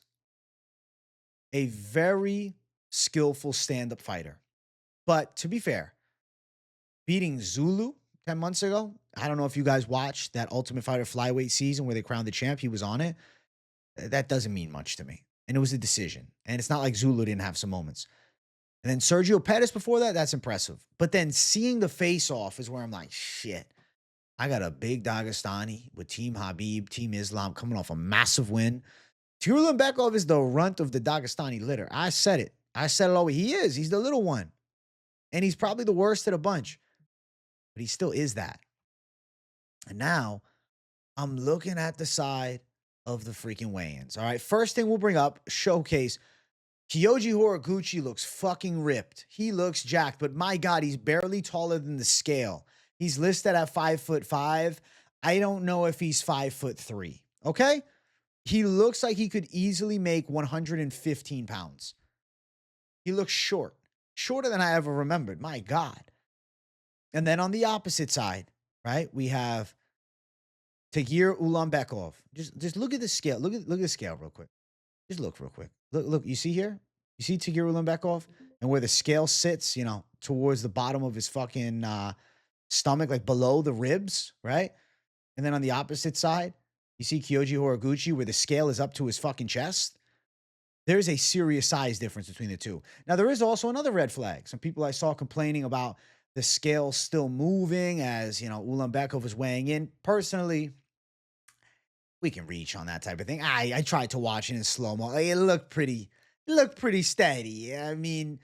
a very skillful stand-up fighter. But to be fair, beating Zulu 10 months ago, I don't know if you guys watched that Ultimate Fighter flyweight season where they crowned the champ. He was on it. That doesn't mean much to me. And it was a decision. And it's not like Zulu didn't have some moments. And then Sergio Pettis before that, that's impressive. But then seeing the face-off is where I'm like, shit. I got a big Dagestani with Team Habib, Team Islam coming off a massive win. Tagir Ulanbekov is the runt of the Dagestani litter. I said it. I said it always. He is. He's the little one. And he's probably the worst of the bunch. But he still is that. And now I'm looking at the side of the freaking weigh-ins. All right. First thing we'll bring up, showcase. Kyoji Horiguchi looks fucking ripped. He looks jacked. But my God, he's barely taller than the scale. He's listed at 5'5". I don't know if he's 5'3". Okay? He looks like he could easily make 115 pounds. He looks short. Shorter than I ever remembered. My God. And then on the opposite side, right, we have Tagir Ulanbekov. Just look at the scale. Look at the scale real quick. Just look real quick. Look, you see here? You see Tagir Ulanbekov? And where the scale sits, towards the bottom of his fucking stomach, like below the ribs, right? And then on the opposite side, you see Kyoji Horiguchi where the scale is up to his fucking chest. There's a serious size difference between the two. Now, there is also another red flag. Some people I saw complaining about the scale still moving as, Ulanbekov is weighing in. Personally, we can reach on that type of thing. I tried to watch it in slow-mo. It looked pretty steady. I mean,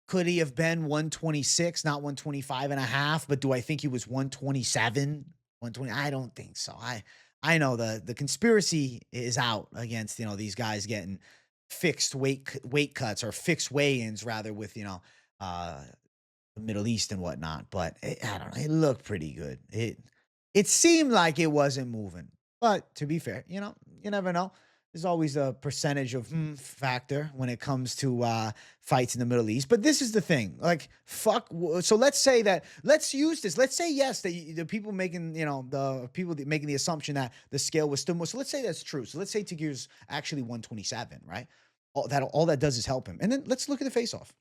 could he have been 126, not 125 and a half? But do I think he was 127, 120? I don't think so. I know the conspiracy is out against, these guys getting fixed weight cuts or fixed weigh-ins rather with, the Middle East and whatnot. But I don't know. It looked pretty good. It seemed like it wasn't moving. But to be fair, you never know. There's always a percentage of factor when it comes to fights in the Middle East. But this is the thing. Like, fuck. So let's say that, let's use this. Let's say, yes, the people making, the people making the assumption that the scale was still more. So let's say that's true. So let's say Tagir's actually 127, right? All that does is help him. And then let's look at the face-off.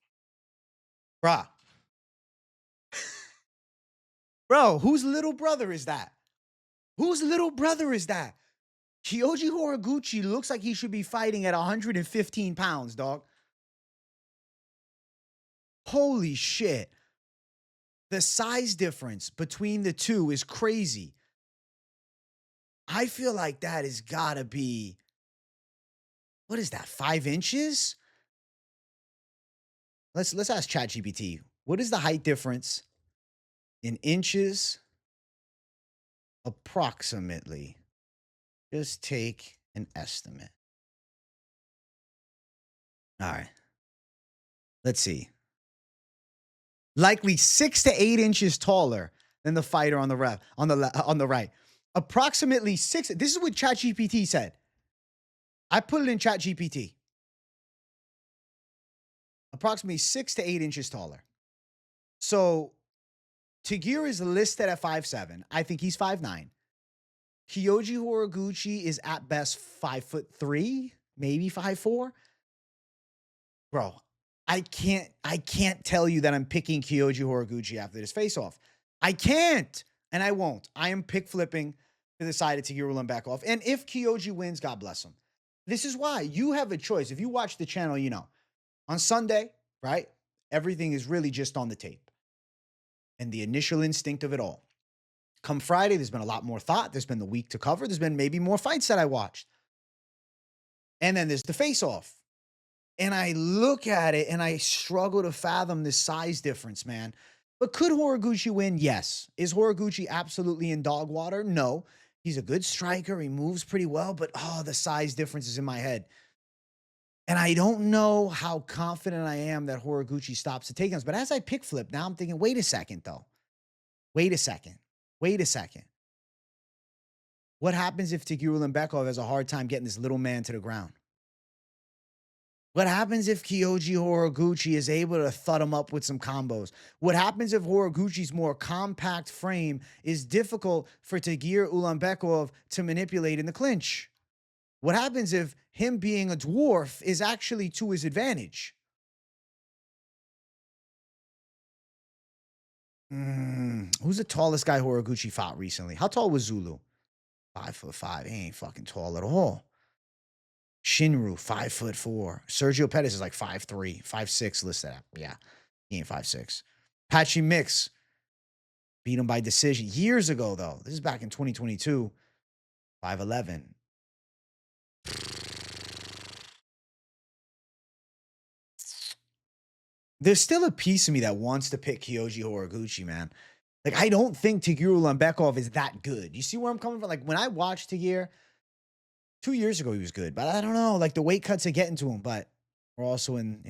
Bruh. Bro, whose little brother is that? Whose little brother is that? Kyoji Horiguchi looks like he should be fighting at 115 pounds, dog. Holy shit. The size difference between the two is crazy. I feel like that has got to be, what is that, 5 inches? Let's ask ChatGPT. What is the height difference in inches approximately? Just take an estimate. All right. Let's see. Likely 6 to 8 inches taller than the fighter on the right. Approximately 6. This is what ChatGPT said. I put it in ChatGPT. Approximately 6 to 8 inches taller. So Tagir is listed at 5'7". I think he's 5'9". Kyoji Horiguchi is at best 5'3", maybe 5'4". Bro, I can't tell you that I'm picking Kyoji Horiguchi after this face-off. I can't, and I won't. I am pick flipping to the side of Tagir Ulanbekov. And if Kyoji wins, God bless him. This is why you have a choice. If you watch the channel, you know. On Sunday, right? Everything is really just on the tape. And the initial instinct of it all. Come Friday, there's been a lot more thought. There's been the week to cover. There's been maybe more fights that I watched. And then there's the face-off. And I look at it and I struggle to fathom this size difference, man. But could Horiguchi win? Yes. Is Horiguchi absolutely in dog water? No. He's a good striker. He moves pretty well. But, the size difference is in my head. And I don't know how confident I am that Horiguchi stops the takedowns. But as I pick flip, now I'm thinking, wait a second, though. Wait a second. What happens if Tagir Ulanbekov has a hard time getting this little man to the ground? What happens if Kyoji Horiguchi is able to thud him up with some combos? What happens if Horiguchi's more compact frame is difficult for Tagir Ulanbekov to manipulate in the clinch? What happens if him being a dwarf is actually to his advantage? Who's the tallest guy Horiguchi fought recently? How tall was Zulu? 5'5". He ain't fucking tall at all. Shinru, 5'4". Sergio Perez is like 5'3", 5'6" listed at. Yeah, he ain't 5'6". Patchy Mix beat him by decision years ago, though. This is back in 2022. 5'11". There's still a piece of me that wants to pick Kyoji Horiguchi, man. Like, I don't think Tagir Ulanbekov is that good. You see where I'm coming from? Like, when I watched Tagir 2 years ago, he was good. But I don't know. Like, the weight cuts are getting to him. But we're also in,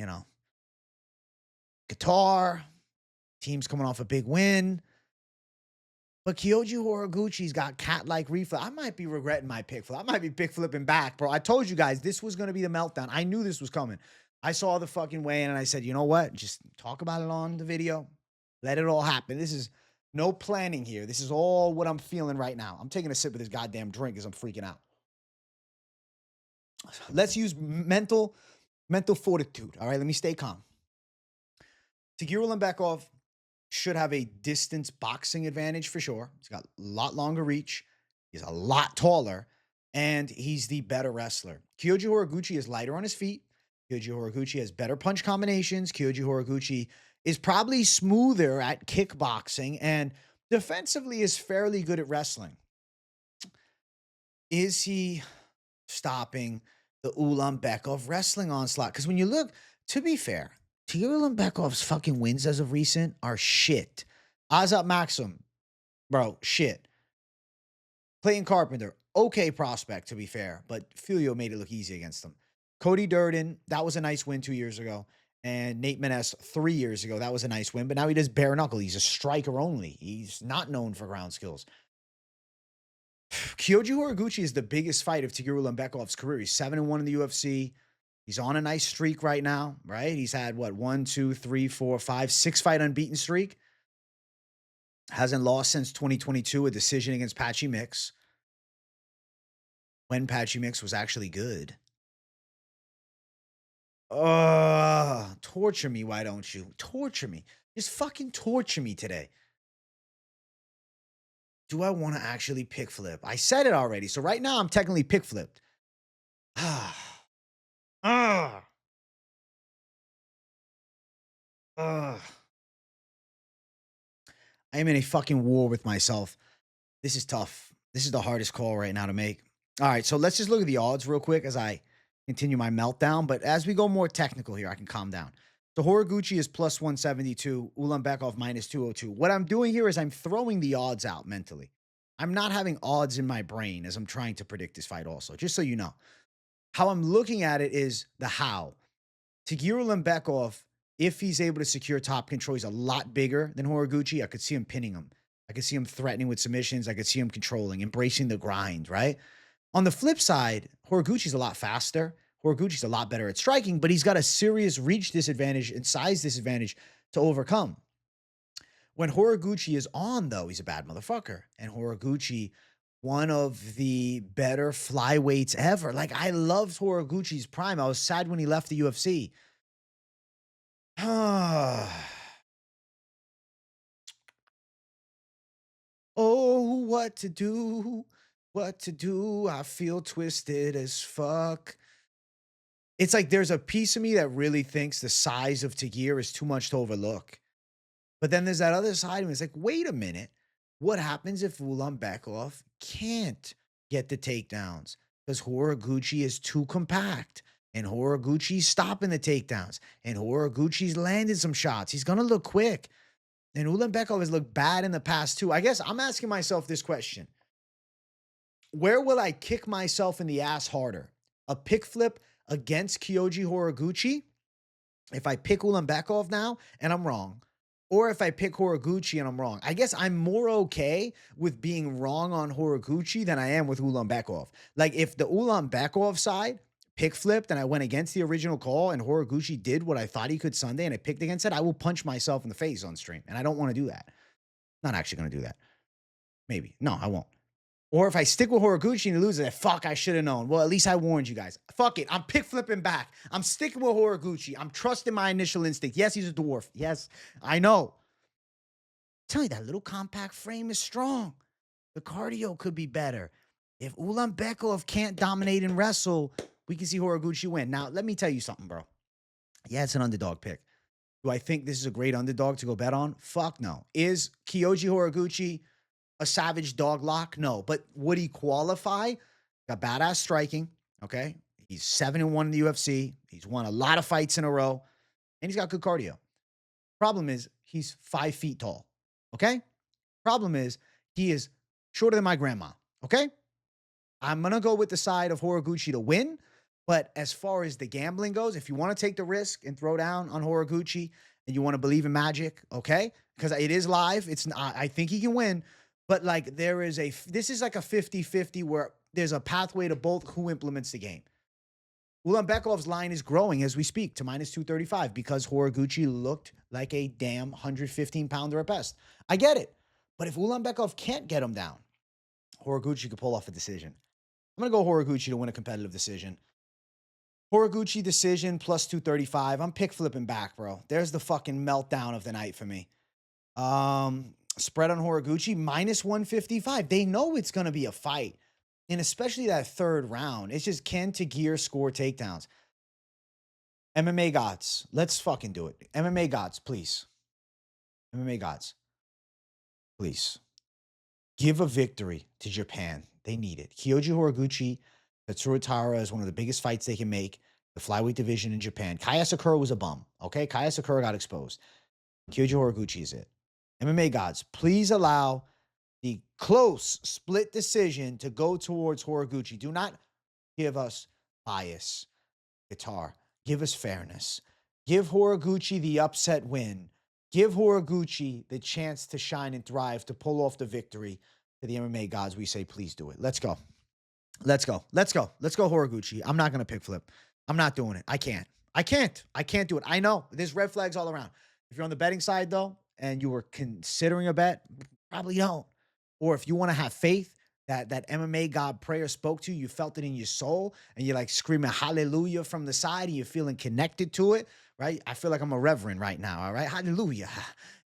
Qatar. Team's coming off a big win. But Kyoji Horiguchi's got cat-like reflex. I might be regretting my pick flip. I might be pick flipping back, bro. I told you guys this was going to be the meltdown. I knew this was coming. I saw the fucking weigh-in and I said, you know what? Just talk about it on the video. Let it all happen. This is no planning here. This is all what I'm feeling right now. I'm taking a sip of this goddamn drink because I'm freaking out. Let's use mental fortitude. All right, let me stay calm. Tagir Ulanbekov should have a distance boxing advantage for sure. He's got a lot longer reach. He's a lot taller. And he's the better wrestler. Kyoji Horiguchi is lighter on his feet. Kyoji Horiguchi has better punch combinations. Kyoji Horiguchi is probably smoother at kickboxing and defensively is fairly good at wrestling. Is he stopping the Ulanbekov wrestling onslaught? Because when you look, to be fair, Tagir Ulanbekov's fucking wins as of recent are shit. Azat Maxim, bro, shit. Clayton Carpenter, okay prospect, to be fair, but Filio made it look easy against him. Cody Durden, that was a nice win 2 years ago. And Nate Menes 3 years ago, that was a nice win. But now he does bare knuckle. He's a striker only. He's not known for ground skills. Kyoji Horiguchi is the biggest fight of Tagir Ulanbekov's career. He's 7-1 in the UFC. He's on a nice streak right now, right? He's had what, 1, 2, 3, 4, 5, 6 fight unbeaten streak. Hasn't lost since 2022, a decision against Patchy Mix. When Patchy Mix was actually good. Torture me, why don't you? Torture me. Just fucking torture me today. Do I want to actually pick flip? I said it already. So right now I'm technically pick flipped. I am in a fucking war with myself. This is tough. This is the hardest call right now to make. All right, so let's just look at the odds real quick as I continue my meltdown. But as we go more technical here, I can calm down. So Horiguchi is plus 172, Ulanbekov minus 202. What I'm doing here is I'm throwing the odds out mentally. I'm not having odds in my brain as I'm trying to predict this fight also, just so you know. How I'm looking at it is the how. Tagir Ulanbekov, if he's able to secure top control, he's a lot bigger than Horiguchi. I could see him pinning him. I could see him threatening with submissions. I could see him controlling, embracing the grind, right? On the flip side, Horiguchi's a lot faster. Horiguchi's a lot better at striking, but he's got a serious reach disadvantage and size disadvantage to overcome. When Horiguchi is on, though, he's a bad motherfucker. And Horiguchi, one of the better flyweights ever. Like, I loved Horiguchi's prime. I was sad when he left the UFC. Oh, what to do? What to do? I feel twisted as fuck. It's like there's a piece of me that really thinks the size of Tagir is too much to overlook. But then there's that other side of me. It's like, wait a minute. What happens if Ulanbekov can't get the takedowns? Because Horiguchi is too compact. And Horiguchi's stopping the takedowns. And Horiguchi's landed some shots. He's going to look quick. And Ulanbekov has looked bad in the past too. I guess I'm asking myself this question. Where will I kick myself in the ass harder? A pick flip against Kyoji Horiguchi? If I pick Ulanbekov now and I'm wrong. Or if I pick Horiguchi and I'm wrong. I guess I'm more okay with being wrong on Horiguchi than I am with Ulanbekov. Like if the Ulanbekov side pick flipped and I went against the original call and Horiguchi did what I thought he could Sunday and I picked against it, I will punch myself in the face on stream. And I don't want to do that. Not actually going to do that. Maybe. No, I won't. Or if I stick with Horiguchi and he loses, fuck, I should have known. Well, at least I warned you guys. Fuck it. I'm pick flipping back. I'm sticking with Horiguchi. I'm trusting my initial instinct. Yes, he's a dwarf. Yes, I know. Tell you that little compact frame is strong. The cardio could be better. If Ulanbekov can't dominate and wrestle, we can see Horiguchi win. Now, let me tell you something, bro. Yeah, it's an underdog pick. Do I think this is a great underdog to go bet on? Fuck no. Is Kyoji Horiguchi a savage dog lock? No. But would he qualify? Got badass striking, okay? He's 7-1 in the UFC. He's won a lot of fights in a row. And he's got good cardio. Problem is, he's 5 feet tall, okay? Problem is, he is shorter than my grandma, okay? I'm going to go with the side of Horiguchi to win. But as far as the gambling goes, if you want to take the risk and throw down on Horiguchi and you want to believe in magic, okay? Because it is live. It's not, I think he can win. But like this is like a 50-50 where there's a pathway to both who implements the game. Ulanbekov's line is growing as we speak to minus 235 because Horiguchi looked like a damn 115-pounder at best. I get it. But if Ulanbekov can't get him down, Horiguchi could pull off a decision. I'm going to go Horiguchi to win a competitive decision. Horiguchi decision plus 235. I'm pick flipping back, bro. There's the fucking meltdown of the night for me. Spread on Horiguchi minus 155. They know it's going to be a fight. And especially that third round. It's just, can Tagir score takedowns? MMA gods. Let's fucking do it. MMA gods, please. MMA gods. Please. Give a victory to Japan. They need it. Kyoji Horiguchi, Tatsuro is one of the biggest fights they can make. The flyweight division in Japan. Kaya Sakura was a bum. Okay? Kaya Sakura got exposed. Kyoji Horiguchi is it. MMA gods, please allow the close split decision to go towards Horiguchi. Do not give us bias, Qatar. Give us fairness. Give Horiguchi the upset win. Give Horiguchi the chance to shine and thrive, to pull off the victory. To the MMA gods, we say, please do it. Let's go. Let's go. Let's go. Let's go, Horiguchi. I'm not going to pick flip. I'm not doing it. I can't. I can't do it. I know there's red flags all around. If you're on the betting side, though, and you were considering a bet, probably don't. Or if you want to have faith that MMA God prayer spoke to you, you felt it in your soul, and you're like screaming hallelujah from the side, and you're feeling connected to it, right? I feel like I'm a reverend right now, all right? Hallelujah.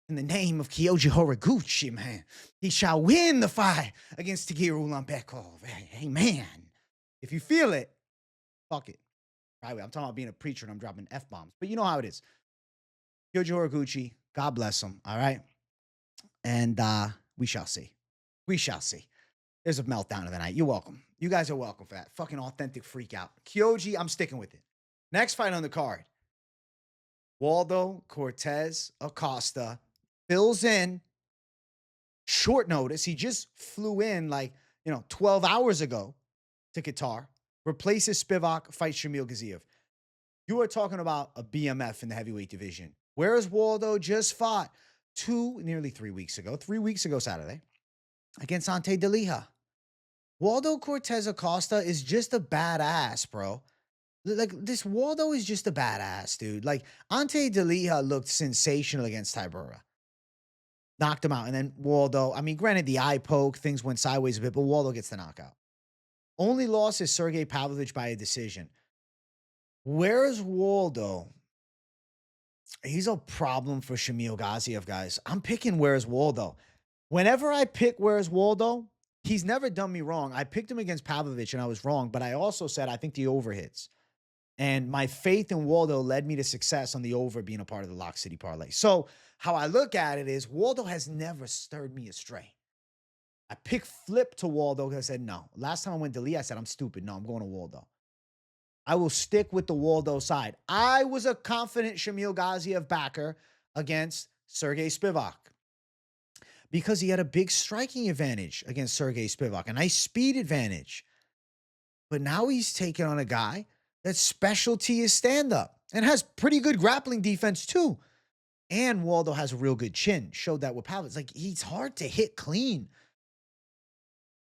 In the name of Kyoji Horiguchi, man, he shall win the fight against Takeru Ulanbekov. Amen. If you feel it, fuck it. Right? I'm talking about being a preacher and I'm dropping F-bombs. But you know how it is. Kyoji Horiguchi, God bless him, all right? And we shall see. We shall see. There's a meltdown of the night. You're welcome. You guys are welcome for that. Fucking authentic freak out. Kyoji, I'm sticking with it. Next fight on the card. Waldo Cortes-Acosta fills in short notice. He just flew in 12 hours ago to Qatar. Replaces Spivac, fights Shamil Gaziev. You are talking about a BMF in the heavyweight division. Whereas Waldo just fought nearly 3 weeks ago, 3 weeks ago Saturday, against Ante Delija. Waldo Cortes-Acosta is just a badass, bro. Like, this Waldo is just a badass, dude. Like, Ante Delija looked sensational against Tybura. Knocked him out. And then Waldo, I mean, granted, the eye poke, things went sideways a bit, but Waldo gets the knockout. Only loss is Sergey Pavlovich by a decision. Where's Waldo? He's a problem for Shamil Gaziev, guys. I'm picking Where's Waldo. Whenever I pick Where's Waldo, he's never done me wrong. I picked him against Pavlovich, and I was wrong, but I also said I think the over hits. And my faith in Waldo led me to success on the over being a part of the Lock City parlay. So how I look at it is Waldo has never stirred me astray. I picked flip to Waldo because I said, no. Last time I went to Lee, I said, I'm stupid. No, I'm going to Waldo. I will stick with the Waldo side. I was a confident Shamil Gaziev backer against Sergey Spivac because he had a big striking advantage against Sergey Spivac, a nice speed advantage. But now he's taking on a guy that's specialty is stand-up and has pretty good grappling defense too. And Waldo has a real good chin. Showed that with Pavlovich. Like, he's hard to hit clean.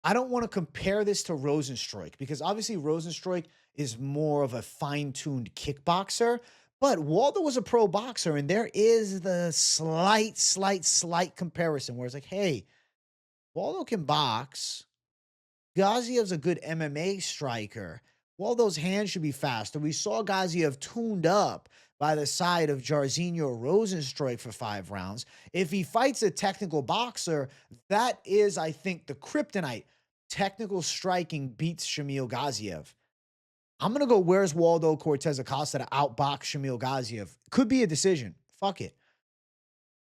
I don't want to compare this to Rosenstruik because obviously Rosenstruik is more of a fine-tuned kickboxer, but Waldo was a pro boxer, and there is the slight comparison where it's like, hey, Waldo can box. Gaziev's a good MMA striker. Waldo's hands should be faster. We saw Gaziev tuned up by the side of Jairzinho Rosenstruik for 5 rounds. If he fights a technical boxer, that is, I think, the kryptonite. Technical striking beats Shamil Gaziev. I'm going to go Where's Waldo Cortes-Acosta to outbox Shamil Gaziev. Could be a decision. Fuck it.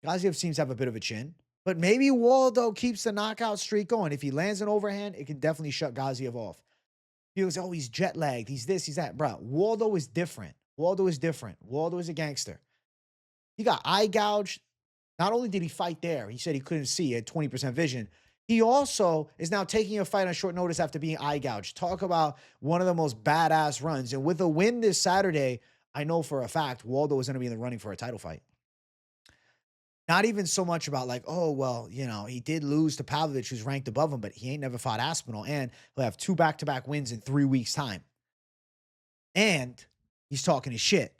Gaziev seems to have a bit of a chin, but maybe Waldo keeps the knockout streak going. If he lands an overhand, it can definitely shut Gaziev off. He goes, oh, he's jet lagged. He's this, he's that. Bro, Waldo is different. Waldo is different. Waldo is a gangster. He got eye gouged. Not only did he fight there, he said he couldn't see, he had 20% vision. He also is now taking a fight on short notice after being eye gouged. Talk about one of the most badass runs. And with a win this Saturday, I know for a fact Waldo is going to be in the running for a title fight. Not even so much about like, oh, well, you know, he did lose to Pavlovich, who's ranked above him, but he ain't never fought Aspinall. And he'll have 2 back-to-back wins in 3 weeks' time. And he's talking his shit.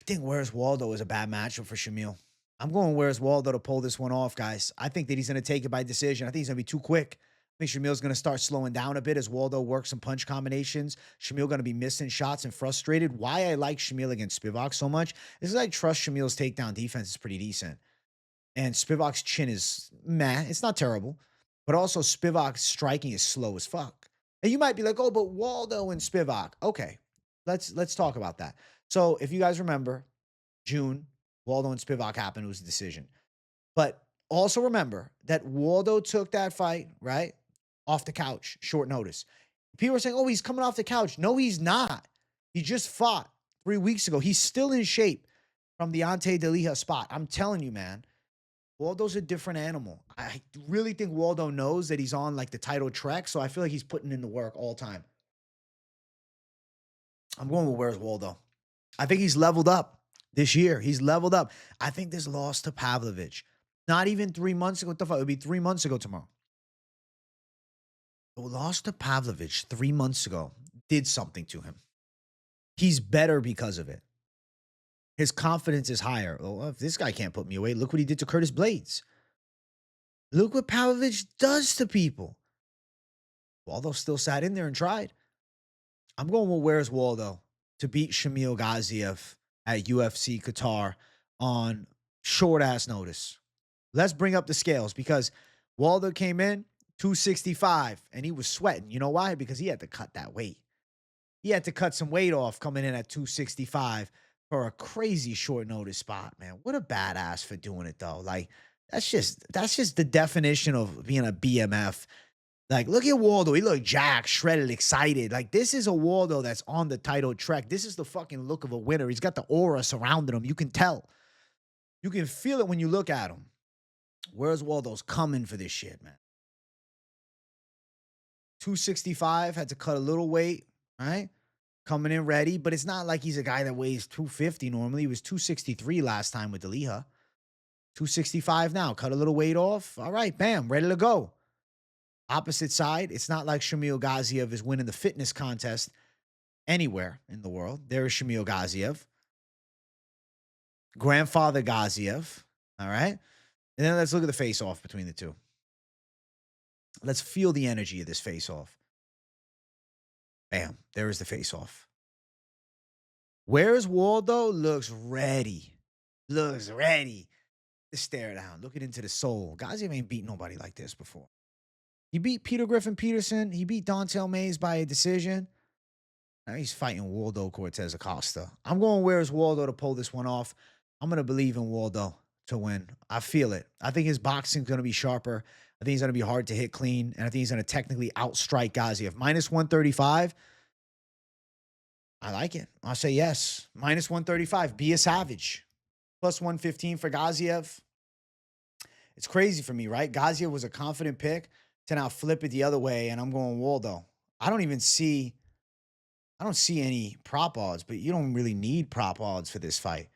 I think Where's Waldo is a bad matchup for Shamil. I'm going Where's Waldo to pull this one off, guys. I think that he's going to take it by decision. I think he's going to be too quick. I think Shamil's going to start slowing down a bit as Waldo works some punch combinations. Shamil going to be missing shots and frustrated. Why I like Shamil against Spivac so much is I trust Shamil's takedown defense is pretty decent. And Spivac's chin is meh. It's not terrible. But also Spivac's striking is slow as fuck. And you might be like, oh, but Waldo and Spivac. Okay, let's talk about that. So if you guys remember, June, Waldo and Spivac happened. It was a decision. But also remember that Waldo took that fight, right, off the couch, short notice. People are saying, oh, he's coming off the couch. No, he's not. He just fought 3 weeks ago. He's still in shape from the Ante Delija spot. I'm telling you, man, Waldo's a different animal. I really think Waldo knows that he's on like the title trek, so I feel like he's putting in the work all the time. I'm going with Where's Waldo. I think he's leveled up. This year, he's leveled up. I think this loss to Pavlovich, not even 3 months ago, what the fuck? It would be 3 months ago tomorrow. lost to Pavlovich 3 months ago did something to him. He's better because of it. His confidence is higher. Well, if this guy can't put me away, look what he did to Curtis Blades. Look what Pavlovich does to people. Waldo still sat in there and tried. I'm going with Where's Waldo to beat Shamil Gaziev at UFC Qatar on short-ass notice. Let's bring up the scales because Waldo came in 265 and he was sweating. You know why? Because he had to cut that weight. He had to cut some weight off coming in at 265 for a crazy short notice spot, man. What a badass for doing it though. Like that's just the definition of being a BMF. Like, look at Waldo. He looked jacked, shredded, excited. Like, this is a Waldo that's on the title track. This is the fucking look of a winner. He's got the aura surrounding him. You can tell. You can feel it when you look at him. Where's Waldo's coming for this shit, man? 265, had to cut a little weight, right? Coming in ready, but it's not like he's a guy that weighs 250 normally. He was 263 last time with Daliha. 265 now. Cut a little weight off. All right, bam, ready to go. Opposite side, it's not like Shamil Gaziev is winning the fitness contest anywhere in the world. There is Shamil Gaziev. Grandfather Gaziev. All right. And then let's look at the face-off between the two. Let's feel the energy of this face-off. Bam. There is the face-off. Where's Waldo? Looks ready. Looks ready to stare down. Looking into the soul. Gaziev ain't beat nobody like this before. He beat Peter Griffin Peterson. He beat Dontel Mays by a decision. Now he's fighting Waldo Cortes-Acosta. I'm going Where's Waldo to pull this one off. I'm going to believe in Waldo to win. I feel it. I think his boxing's going to be sharper. I think he's going to be hard to hit clean. And I think he's going to technically outstrike Gaziev. Minus 135. I like it. I'll say yes. Minus 135. Be a savage. Plus 115 for Gaziev. It's crazy for me, right? Gaziev was a confident pick to now flip it the other way, and I'm going Waldo. I don't see any prop odds, but you don't really need prop odds for this fight.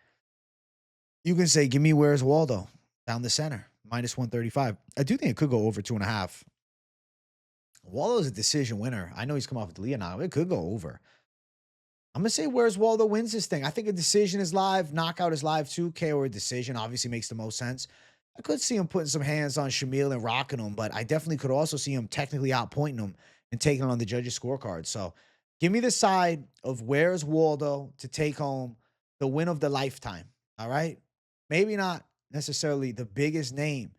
You can say, give me Where's Waldo down the center, minus 135. I do think it could go over 2.5. Waldo's a decision winner. I know he's come off with Leah now. It could go over. I'm going to say Where's Waldo wins this thing. I think a decision is live. Knockout is live too. KO or decision obviously makes the most sense. I could see him putting some hands on Shamil and rocking him, but I definitely could also see him technically outpointing him and taking on the judges' scorecard. So give me the side of Where's Waldo to take home the win of the lifetime, all right? Maybe not necessarily the biggest name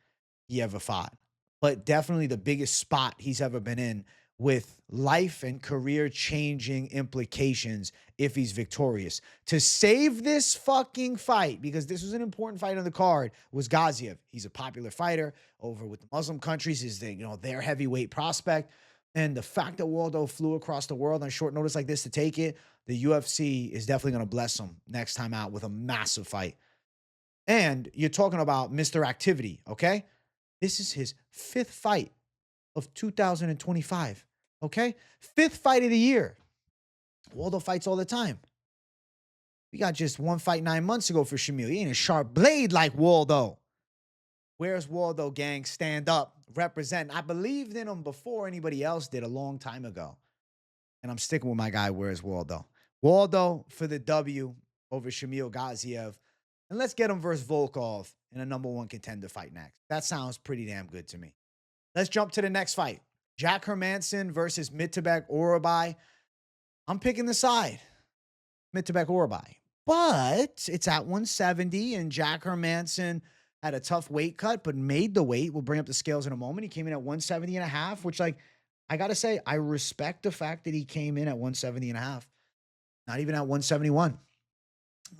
he ever fought, but definitely the biggest spot he's ever been in with life and career-changing implications if he's victorious. To save this fucking fight, because this was an important fight on the card, was Gaziev. He's a popular fighter over with the Muslim countries. He's their heavyweight prospect. And the fact that Waldo flew across the world on short notice like this to take it, the UFC is definitely going to bless him next time out with a massive fight. And you're talking about Mr. Activity, okay? This is his 5th fight of 2025, okay? 5th fight of the year. Waldo fights all the time. We got just one fight 9 months ago for Shamil. He ain't a sharp blade like Waldo. Where's Waldo, gang? Stand up, represent. I believed in him before anybody else did a long time ago. And I'm sticking with my guy, Where's Waldo. Waldo for the W over Shamil Gaziev. And let's get him versus Volkov in a #1 contender fight next. That sounds pretty damn good to me. Let's jump to the next fight. Jack Hermansson versus Mitabek Orolbai. I'm picking the side. Mitabek Orolbai. But it's at 170, and Jack Hermansson had a tough weight cut, but made the weight. We'll bring up the scales in a moment. He came in at 170.5, which, I got to say, I respect the fact that he came in at 170.5. Not even at 171.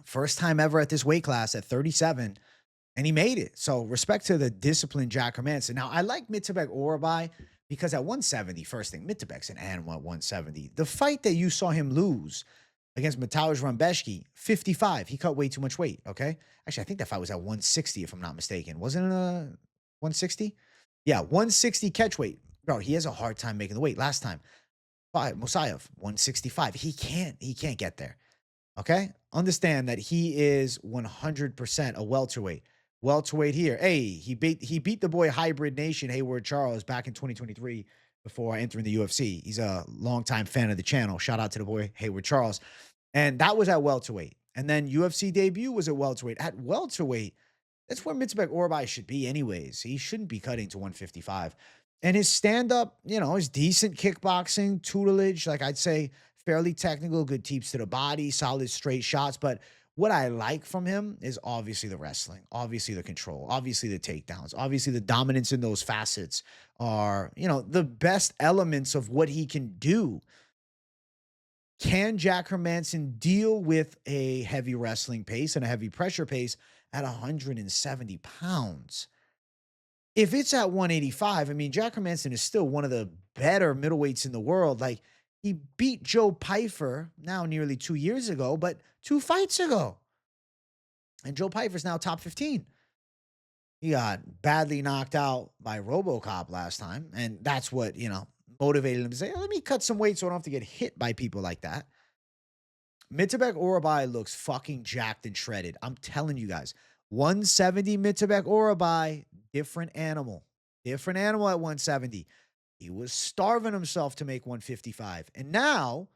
First time ever at this weight class at 37. And he made it. So respect to the disciplined Jack Hermansson. Now, I like Mitabek Orolbai because at 170, first thing, Mitabek's an animal at 170. The fight that you saw him lose against Mateusz Rambeshki, 55. He cut way too much weight, okay? Actually, I think that fight was at 160, if I'm not mistaken. Wasn't it 160? Yeah, 160 catch weight. Bro, he has a hard time making the weight. Last time, Mosaev, 165. He can't get there, okay? Understand that he is 100% a welterweight. Welterweight here. Hey, he beat the boy Hybrid Nation, Hayward Charles, back in 2023 before entering the UFC. He's a longtime fan of the channel. Shout out to the boy Hayward Charles. And that was at welterweight. And then UFC debut was at welterweight. At welterweight, that's where Mitsubek Orolbai should be anyways. He shouldn't be cutting to 155. And his stand-up, is decent kickboxing, tutelage, like I'd say fairly technical, good teeps to the body, solid straight shots. But what I like from him is obviously the wrestling, obviously the control, obviously the takedowns, obviously the dominance in those facets are, the best elements of what he can do. Can Jack Hermansson deal with a heavy wrestling pace and a heavy pressure pace at 170 pounds? If it's at 185, Jack Hermansson is still one of the better middleweights in the world. Like, he beat Joe Pyfer now nearly 2 years ago, but 2 fights ago. And Joe Pyfer's now top 15. He got badly knocked out by RoboCop last time. And that's what, motivated him to say, let me cut some weight so I don't have to get hit by people like that. Mitsubek Orolbai looks fucking jacked and shredded. I'm telling you guys. 170 Mitsubek Orolbai, different animal. Different animal at 170. He was starving himself to make 155. And now,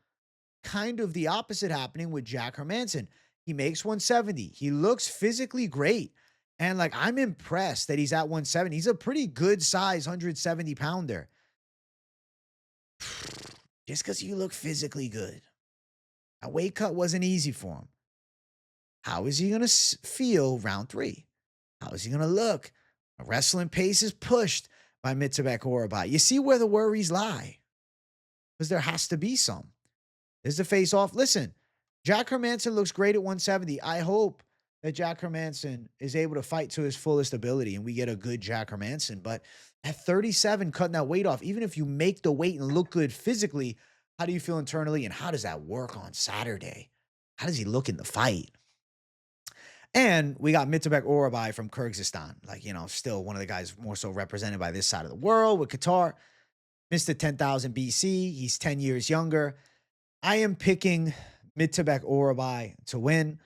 kind of the opposite happening with Jack Hermansson. He makes 170. He looks physically great. And, I'm impressed that he's at 170. He's a pretty good size 170 pounder. Just because you look physically good. A weight cut wasn't easy for him. How is he going to feel round 3? How is he going to look? A wrestling pace is pushed by Mitsubek Orolbai. You see where the worries lie. Because there has to be some. There's the face-off. Listen, Jack Hermansson looks great at 170. I hope that Jack Hermansson is able to fight to his fullest ability and we get a good Jack Hermansson. But at 37, cutting that weight off, even if you make the weight and look good physically, how do you feel internally? And how does that work on Saturday? How does he look in the fight? And we got Mitsubek Orolbai from Kyrgyzstan. Still one of the guys more so represented by this side of the world with Qatar. Mr. 10,000 BC. He's 10 years younger. I am picking Mitsubek Orolbai to win.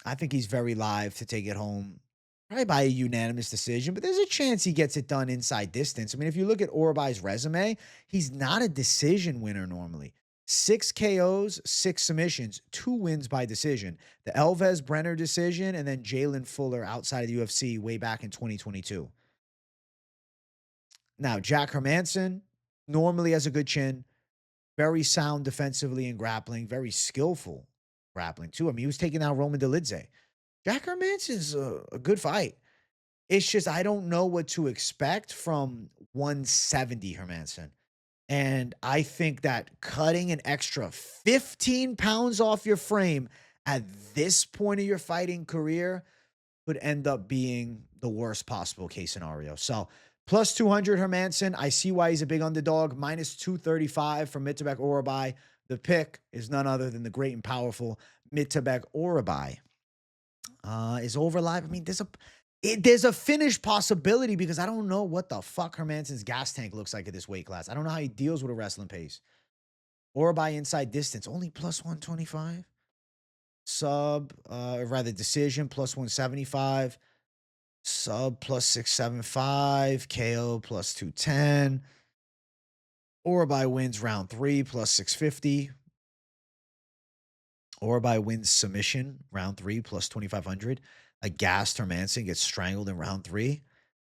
I think he's very live to take it home, probably by a unanimous decision, but there's a chance he gets it done inside distance. If you look at Orolbai's resume, he's not a decision winner normally. 6 KOs, 6 submissions, 2 wins by decision. The Elves Brenner decision, and then Jalen Fuller outside of the UFC way back in 2022. Now, Jack Hermansson normally has a good chin, very sound defensively and grappling, very skillful grappling too. He was taking out Roman Dolidze. Jack Hermansson's a good fight. It's just I don't know what to expect from 170 Hermansson. And I think that cutting an extra 15 pounds off your frame at this point of your fighting career could end up being the worst possible case scenario. So plus 200 Hermansson. I see why he's a big underdog. Minus 235 from Mitsubek Orolbai. The pick is none other than the great and powerful Mitsubek Orolbai. Is over live? There's a finish possibility because I don't know what the fuck Hermansson's gas tank looks like at this weight class. I don't know how he deals with a wrestling pace. Orolbai inside distance, only plus 125. Decision, plus 175. Sub, plus 675. KO, plus 210. Orolbai wins round 3, plus 650. Orolbai wins submission, round 3, plus 2,500. A gassed Hermansson gets strangled in round 3.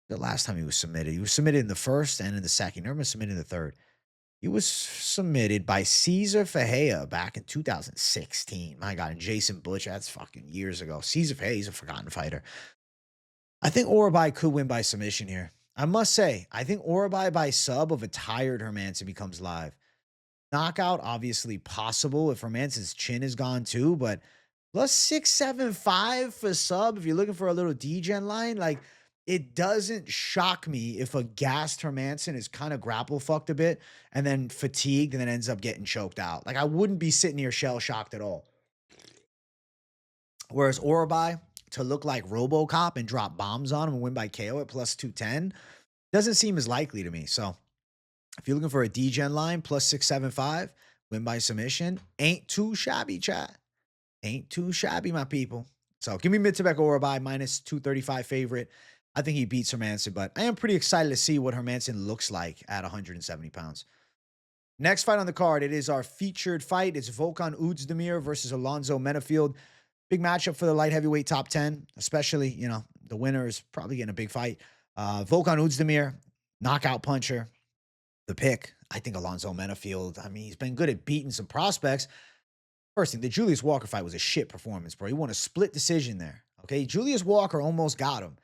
The last time he was submitted. He was submitted in the first and in the second. Never submitted in the third. He was submitted by Cesar Ferreira back in 2016. My God, and Jason Butcher, that's fucking years ago. Cesar Ferreira, he's a forgotten fighter. I think Orolbai could win by submission here. I must say, I think Orolbai by sub of a tired Hermansson becomes live. Knockout, obviously possible if Hermansson's chin is gone too, but plus 675 for sub if you're looking for a little D-gen line, it doesn't shock me if a gassed Hermansson is kind of grapple fucked a bit and then fatigued and then ends up getting choked out. I wouldn't be sitting here shell-shocked at all. Whereas Orolbai, to look like RoboCop and drop bombs on him and win by KO at plus 210 doesn't seem as likely to me. So if you're looking for a D-gen line, plus 675, win by submission, ain't too shabby, chat. Ain't too shabby, my people. So give me Mitsubek Orolbai, minus 235 favorite. I think he beats Hermansson, but I am pretty excited to see what Hermansson looks like at 170 pounds. Next fight on the card, it is our featured fight. It's Volkan Oezdemir versus Alonzo Menifield. Big matchup for the light heavyweight top 10, especially, the winner is probably getting a big fight. Volkan Oezdemir, knockout puncher, the pick. I think Alonzo Menifield, I mean, he's been good at beating some prospects. First thing, the Julius Walker fight was a shit performance, bro. He won a split decision there. Okay. Julius Walker almost got him.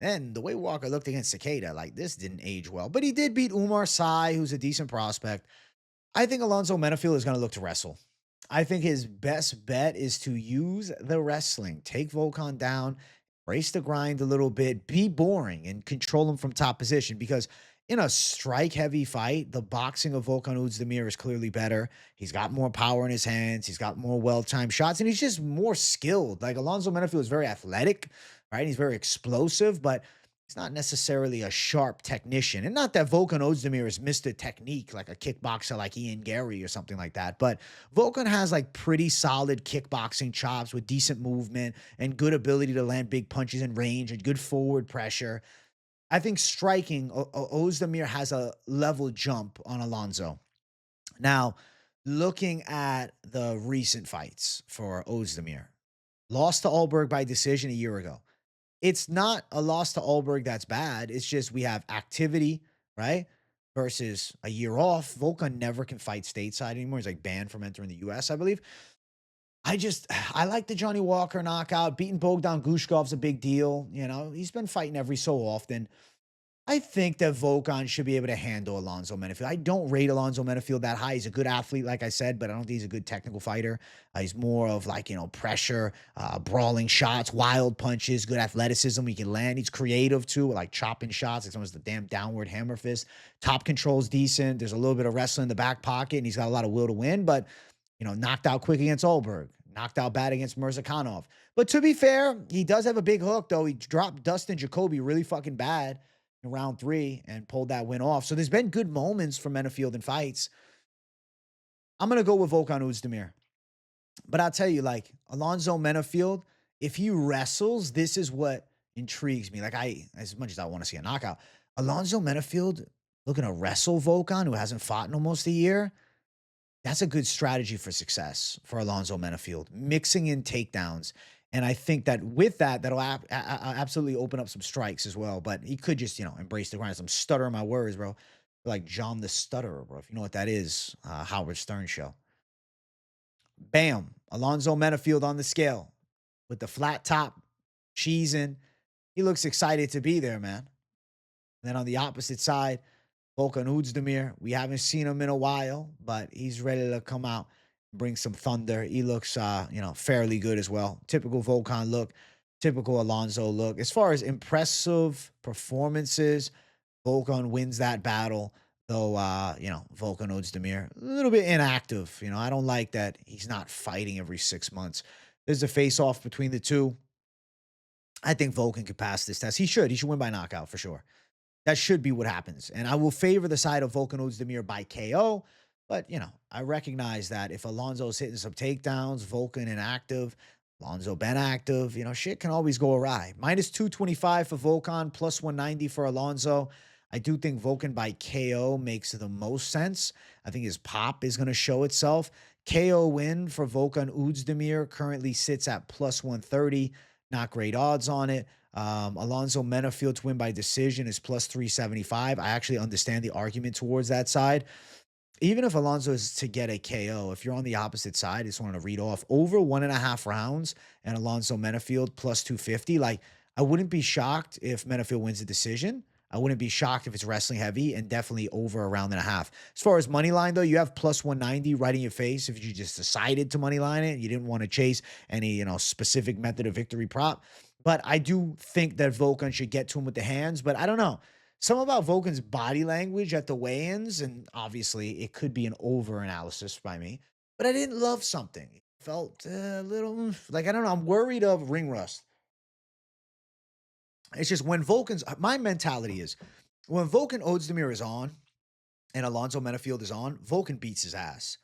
And the way Walker looked against Cerqueira, like this didn't age well. But he did beat Umar Sy, who's a decent prospect. I think Alonzo Menifield is going to look to wrestle. I think his best bet is to use the wrestling. Take Volkan down, brace the grind a little bit, be boring, and control him from top position. Because in a strike-heavy fight, the boxing of Volkan Oezdemir is clearly better. He's got more power in his hands. He's got more well-timed shots, and he's just more skilled. Like, Alonzo Menifield is very athletic, right? He's very explosive, but he's not necessarily a sharp technician. And not that Volkan Oezdemir is Mr. Technique, like a kickboxer like Ian Gary or something like that. But Volkan has like pretty solid kickboxing chops with decent movement and good ability to land big punches in range and good forward pressure. I think striking, Oezdemir has a level jump on Alonzo. Now, looking at the recent fights for Oezdemir, lost to Alberg by decision a year ago. It's not a loss to Alberg that's bad. It's just we have activity, right? Versus a year off. Volkan never can fight stateside anymore. He's like banned from entering the US, I believe. I like the Johnny Walker knockout. Beating Bogdan Gushkov's a big deal. He's been fighting every so often. I think that Volkan should be able to handle Alonzo Menifield. I don't rate Alonzo Menifield that high. He's a good athlete, like I said, but I don't think he's a good technical fighter. He's more of like, pressure, brawling shots, wild punches, good athleticism. He can land. He's creative too, like chopping shots. Like someone's the damn downward hammer fist. Top control's decent. There's a little bit of wrestling in the back pocket, and he's got a lot of will to win, but, knocked out quick against Alberg. Knocked out bad against Mirzakhanov. But to be fair, he does have a big hook, though. He dropped Dustin Jacoby really fucking bad in round 3 and pulled that win off. So there's been good moments for Menifield in fights. I'm going to go with Volkan Oezdemir. But I'll tell you, like, Alonzo Menifield, if he wrestles, this is what intrigues me. Like, as much as I want to see a knockout, Alonzo Menifield looking to wrestle Volkan, who hasn't fought in almost a year, that's a good strategy for success for Alonzo Menifield, mixing in takedowns. And I think that with that, that'll absolutely open up some strikes as well. But he could just, embrace the grind. I'm stuttering my words, bro. Like John the Stutterer, bro. If you know what that is, Howard Stern show. Bam. Alonzo Menifield on the scale with the flat top, cheesing. He looks excited to be there, man. And then on the opposite side, Volkan Oezdemir. We haven't seen him in a while, but he's ready to come out, bring some thunder. He looks, fairly good as well. Typical Volkan look, typical Alonzo look. As far as impressive performances, Volkan wins that battle, though, Volkan Oezdemir, a little bit inactive. I don't like that he's not fighting every 6 months. There's a face-off between the two. I think Volkan could pass this test. He should win by knockout for sure. That should be what happens. And I will favor the side of Volkan Oezdemir by KO. But, I recognize that if Alonzo's hitting some takedowns, Volkan inactive, Alonzo been active, shit can always go awry. Minus 225 for Volkan, plus 190 for Alonzo. I do think Volkan by KO makes the most sense. I think his pop is going to show itself. KO win for Volkan Oezdemir currently sits at plus 130. Not great odds on it. Alonzo Menifield to win by decision is plus 375. I actually understand the argument towards that side. Even if Alonzo is to get a KO, if you're on the opposite side, I just want to read off over 1.5 rounds and Alonzo Menifield plus 250. Like, I wouldn't be shocked if Menifield wins a decision. I wouldn't be shocked if it's wrestling heavy, and definitely over a round and a half. As far as money line, though, you have plus 190 right in your face if you just decided to money line it. You didn't want to chase any, specific method of victory prop. But I do think that Volkan should get to him with the hands, but I don't know. Something about Volkan's body language at the weigh-ins, and obviously it could be an over-analysis by me, but I didn't love something. It felt a little, like, I don't know, I'm worried of ring rust. It's just when my mentality is, when Volkan Oezdemir is on and Alonzo Menifield is on, Volkan beats his ass.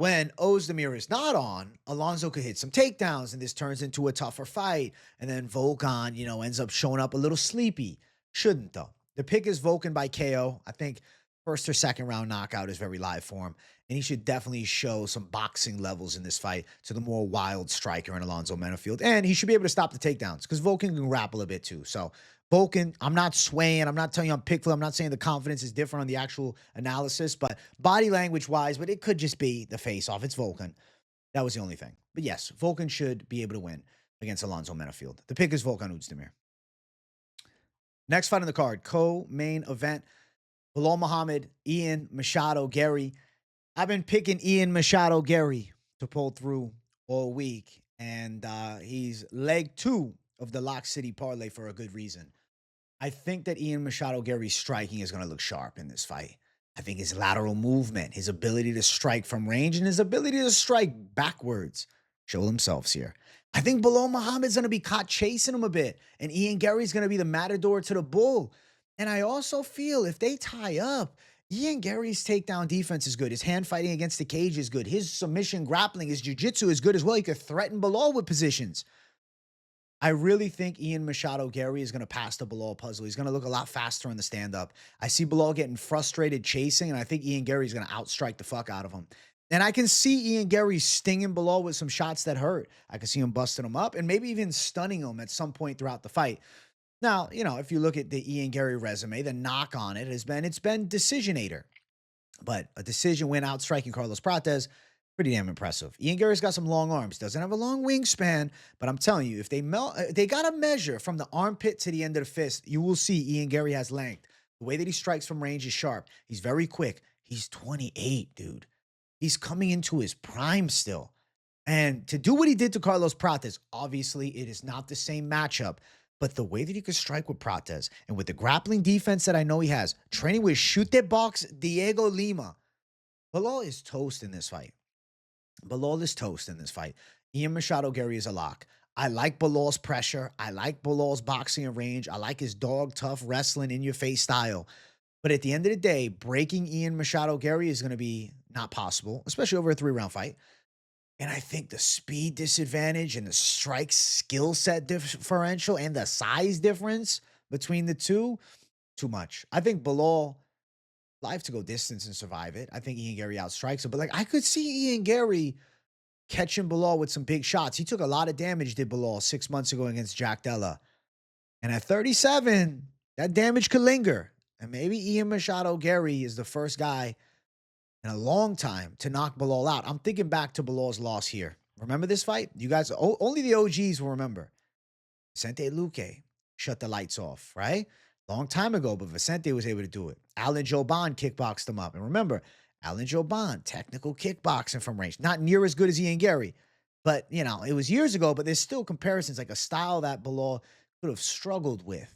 When Oezdemir is not on, Alonso could hit some takedowns, and this turns into a tougher fight. And then Volkan, ends up showing up a little sleepy. Shouldn't, though. The pick is Volkan by KO. I think first or second round knockout is very live for him. And he should definitely show some boxing levels in this fight to the more wild striker in Alonso Menifield. And he should be able to stop the takedowns because Volkan can grapple a bit too. So Volkan, I'm not swaying. I'm not telling you I'm pickful. I'm not saying the confidence is different on the actual analysis, but body language wise, but it could just be the face off. It's Volkan. That was the only thing. But yes, Volkan should be able to win against Alonso Menifield. The pick is Volkan Oezdemir. Next fight on the card, co-main event. Belal Muhammad, Ian Machado Garry. I've been picking Ian Machado Garry to pull through all week, and he's leg 2 of the Lock City parlay for a good reason. I think that Ian Machado Garry's striking is going to look sharp in this fight. I think his lateral movement, his ability to strike from range, and his ability to strike backwards show themselves here. I think Belal Muhammad's going to be caught chasing him a bit, and Ian Garry's going to be the matador to the bull. And I also feel if they tie up, Ian Garry's takedown defense is good. His hand fighting against the cage is good. His submission grappling, his jiu-jitsu is good as well. He could threaten Belal with positions. I really think Ian Machado Garry is going to pass the Belal puzzle. He's going to look a lot faster in the stand-up. I see Belal getting frustrated chasing, and I think Ian Garry is going to outstrike the fuck out of him. And I can see Ian Garry stinging Belal with some shots that hurt. I can see him busting him up and maybe even stunning him at some point throughout the fight. Now, if you look at the Ian Garry resume, the knock on it has been, it's been decisionator. But a decision win out striking Carlos Prates, pretty damn impressive. Ian Garry's got some long arms. Doesn't have a long wingspan, but I'm telling you, if they got to measure from the armpit to the end of the fist, you will see Ian Garry has length. The way that he strikes from range is sharp. He's very quick. He's 28, dude. He's coming into his prime still. And to do what he did to Carlos Prates, obviously it is not the same matchup, but the way that he could strike with Prates and with the grappling defense that I know he has, training with Chute Box Diego Lima, Belal is toast in this fight. Belal is toast in this fight. Ian Machado Garry is a lock. I like Belal's pressure. I like Belal's boxing and range. I like his dog tough wrestling in your face style. But at the end of the day, breaking Ian Machado Garry is going to be not possible, especially over a 3-round fight. And I think the speed disadvantage and the strike skill set differential and the size difference between the two, too much. I think Belal live to go distance and survive it. I think Ian Garry outstrikes him. But I could see Ian Garry catching Belal with some big shots. He took a lot of damage, did Belal 6 months ago against Jack Della. And at 37, that damage could linger. And maybe Ian Machado Garry is the first guy in a long time to knock Belal out. I'm thinking back to Belal's loss here. Remember this fight? You guys, only the OGs will remember. Vicente Luque shut the lights off, right? Long time ago, but Vicente was able to do it. Alan Joban kickboxed him up. And remember, Alan Joban, technical kickboxing from range. Not near as good as Ian Garry. But, it was years ago, but there's still comparisons, like a style that Belal could have struggled with.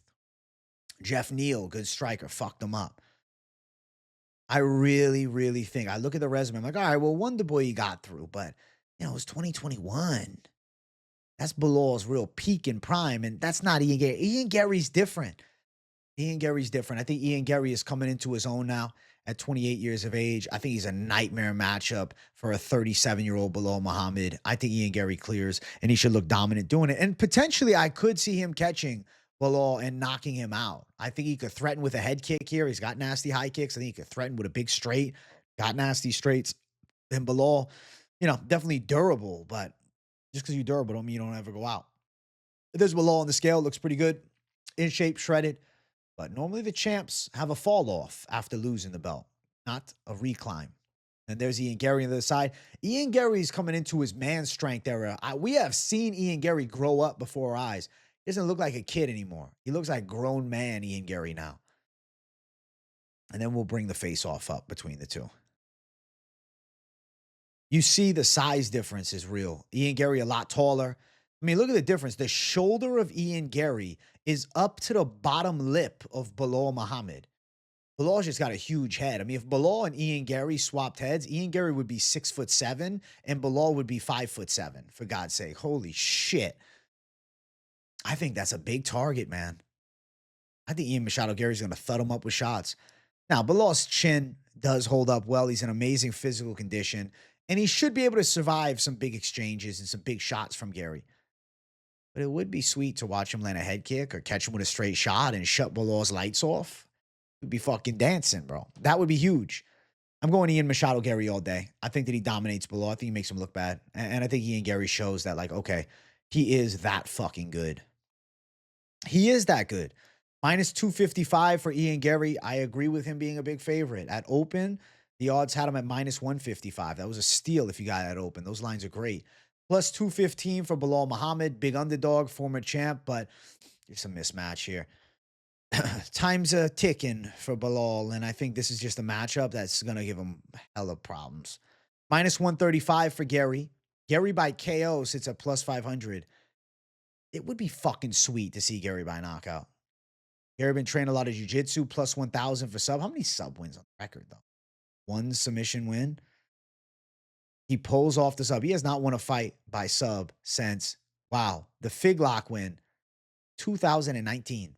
Jeff Neal, good striker, fucked him up. I really, really think, I look at the resume, I'm like, all right, well, Wonder Boy he got through, but, it was 2021. That's Belal's real peak in prime, and that's not Ian Garry. Ian Garry's different. Ian Garry's different. I think Ian Garry is coming into his own now at 28 years of age. I think he's a nightmare matchup for a 37-year-old Belal Muhammad. I think Ian Garry clears, and he should look dominant doing it. And potentially, I could see him catching Belal and knocking him out. I think he could threaten with a head kick here. He's got nasty high kicks. I think he could threaten with a big straight. Got nasty straights. And Belal, definitely durable, but just because you're durable don't mean you don't ever go out. There's Belal on the scale. Looks pretty good. In shape, shredded. But normally the champs have a fall off after losing the belt, not a reclimb. And there's Ian Garry on the other side. Ian Garry's coming into his man strength era. We have seen Ian Garry grow up before our eyes. He doesn't look like a kid anymore. He looks like grown man Ian Garry now. And then we'll bring the face-off up between the two. You see the size difference is real. Ian Garry a lot taller. I mean, look at the difference. The shoulder of Ian Garry is up to the bottom lip of Belal Muhammad. Belal's just got a huge head. I mean, if Belal and Ian Garry swapped heads, Ian Garry would be 6'7", and Belal would be 5'7", for God's sake. Holy shit. I think that's a big target, man. I think Ian Machado Garry's going to thud him up with shots. Now, Belal's chin does hold up well. He's in amazing physical condition. And he should be able to survive some big exchanges and some big shots from Garry. But it would be sweet to watch him land a head kick or catch him with a straight shot and shut Bilal's lights off. He'd be fucking dancing, bro. That would be huge. I'm going Ian Machado Garry all day. I think that he dominates Bilal. I think he makes him look bad. And I think Ian Garry shows that, like, okay, he is that fucking good. He is that good. Minus 255 for Ian Garry. I agree with him being a big favorite. At open, the odds had him at minus 155. That was a steal if you got that open. Those lines are great. Plus 215 for Belal Muhammad. Big underdog, former champ, but it's a mismatch here. Time's a ticking for Belal, and I think this is just a matchup that's going to give him hella problems. Minus 135 for Garry. Garry by KO sits at plus 500. It would be fucking sweet to see Garry by knockout. Garry been training a lot of jiu-jitsu, plus 1,000 for sub. How many sub wins on the record, though? One submission win. He pulls off the sub. He has not won a fight by sub since, wow, the Fig Lock win, 2019.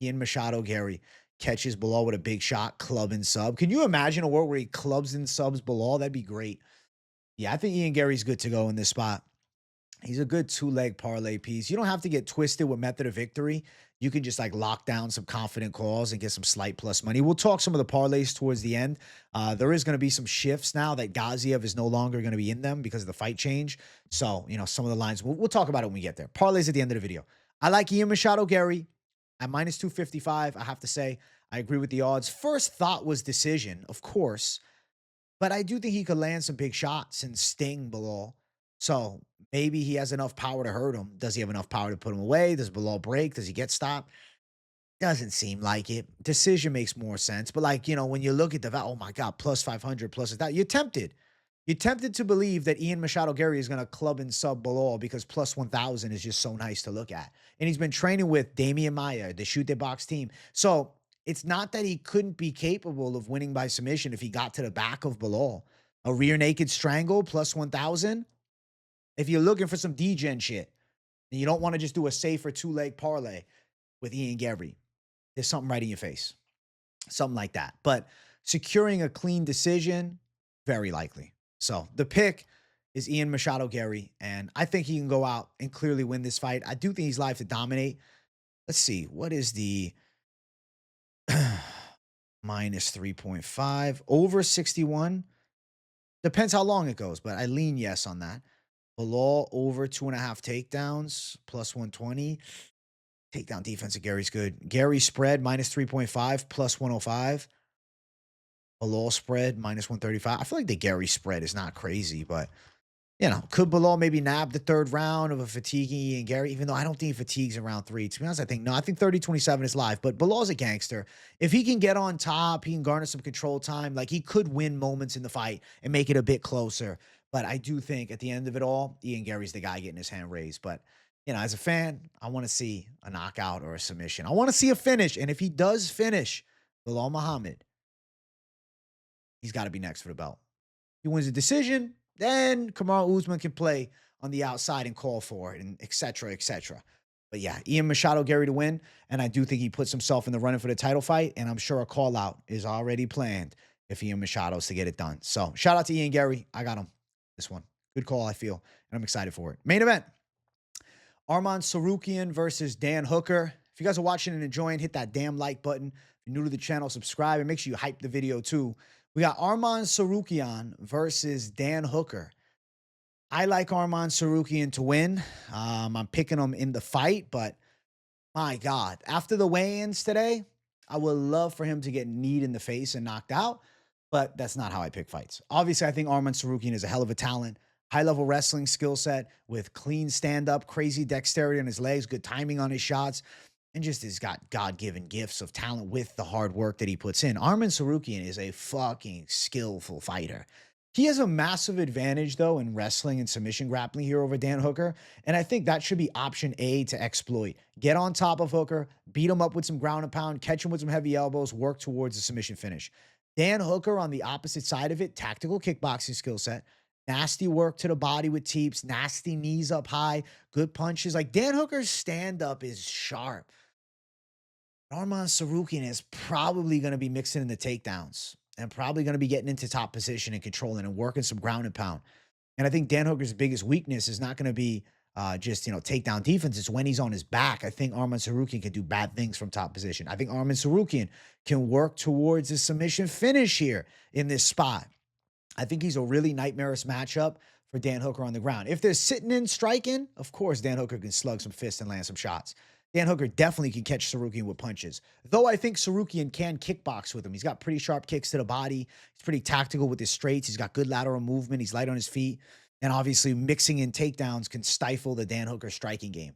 Ian Machado Garry catches Belal with a big shot, club and sub. Can you imagine a world where he clubs and subs Belal? That'd be great. Yeah, I think Ian Garry's good to go in this spot. He's a good two-leg parlay piece. You don't have to get twisted with method of victory. You can just like lock down some confident calls and get some slight plus money. We'll talk some of the parlays towards the end. There is going to be some shifts now that Gaziev is no longer going to be in them because of the fight change. So, you know, some of the lines, we'll talk about it when we get there. Parlays at the end of the video. I like Ian Machado Garry at minus 255. I have to say, I agree with the odds. First thought was decision, of course. But I do think he could land some big shots and sting Belal. So maybe he has enough power to hurt him. Does he have enough power to put him away? Does Belal break? Does he get stopped? Doesn't seem like it. Decision makes more sense. But like, you know, when you look at the value, oh my God, plus 500, plus that, you're tempted. You're tempted to believe that Ian Machado Garry is going to club and sub Belal because plus 1,000 is just so nice to look at. And he's been training with Damian Maia, the Shoot Their Box team. So it's not that he couldn't be capable of winning by submission if he got to the back of Belal. A rear naked strangle plus 1,000. If you're looking for some degen shit and you don't want to just do a safer two-leg parlay with Ian Garry, there's something right in your face. Something like that. But securing a clean decision, very likely. So the pick is Ian Machado Garry, and I think he can go out and clearly win this fight. I do think he's live to dominate. Let's see. What is the minus 3.5? Over 61? Depends how long it goes, but I lean yes on that. Belal over 2.5 takedowns, plus 120. Takedown defense of Garry's good. Garry spread, minus 3.5, plus 105. Belal spread, minus 135. I feel like the Garry spread is not crazy, but, you know, could Belal maybe nab the third round of a fatiguing Ian Garry, even though I don't think he fatigues in round 3. To be honest, I think 30-27 is live, but Belal's a gangster. If he can get on top, he can garner some control time. Like, he could win moments in the fight and make it a bit closer. But I do think at the end of it all, Ian Garry's the guy getting his hand raised. But, you know, as a fan, I want to see a knockout or a submission. I want to see a finish. And if he does finish Belal Muhammad, he's got to be next for the belt. He wins a decision, then Kamaru Usman can play on the outside and call for it, and et cetera, et cetera. But yeah, Ian Machado Garry to win. And I do think he puts himself in the running for the title fight. And I'm sure a call out is already planned if Ian Machado's to get it done. So shout out to Ian Garry. I got him. This one. Good call, I feel. And I'm excited for it. Main event. Arman Tsarukyan versus Dan Hooker. If you guys are watching and enjoying, hit that damn like button. If you're new to the channel, subscribe. And make sure you hype the video too. We got Arman Tsarukyan versus Dan Hooker. I like Arman Tsarukyan to win. I'm picking him in the fight. But my God. After the weigh-ins today, I would love for him to get kneed in the face and knocked out. But that's not how I pick fights. Obviously, I think Arman Tsarukyan is a hell of a talent. High-level wrestling skill set with clean stand-up, crazy dexterity on his legs, good timing on his shots, and just has got God-given gifts of talent with the hard work that he puts in. Arman Tsarukyan is a fucking skillful fighter. He has a massive advantage, though, in wrestling and submission grappling here over Dan Hooker, and I think that should be option A to exploit. Get on top of Hooker, beat him up with some ground and pound, catch him with some heavy elbows, work towards a submission finish. Dan Hooker on the opposite side of it, tactical kickboxing skill set, nasty work to the body with teeps, nasty knees up high, good punches. Like Dan Hooker's stand-up is sharp. Arman Tsarukyan is probably going to be mixing in the takedowns. and probably going to be getting into top position and controlling and working some ground and pound. And I think Dan Hooker's biggest weakness is not going to be just, takedown defense. It's when he's on his back. I think Arman Tsarukyan can do bad things from top position. I think Arman Tsarukyan can work towards a submission finish here in this spot. I think he's a really nightmarish matchup for Dan Hooker on the ground. If they're sitting in striking, of course, Dan Hooker can slug some fists and land some shots. Dan Hooker definitely can catch Tsarukyan with punches. Though I think Tsarukyan can kickbox with him. He's got pretty sharp kicks to the body. He's pretty tactical with his straights. He's got good lateral movement. He's light on his feet. And obviously mixing in takedowns can stifle the Dan Hooker striking game.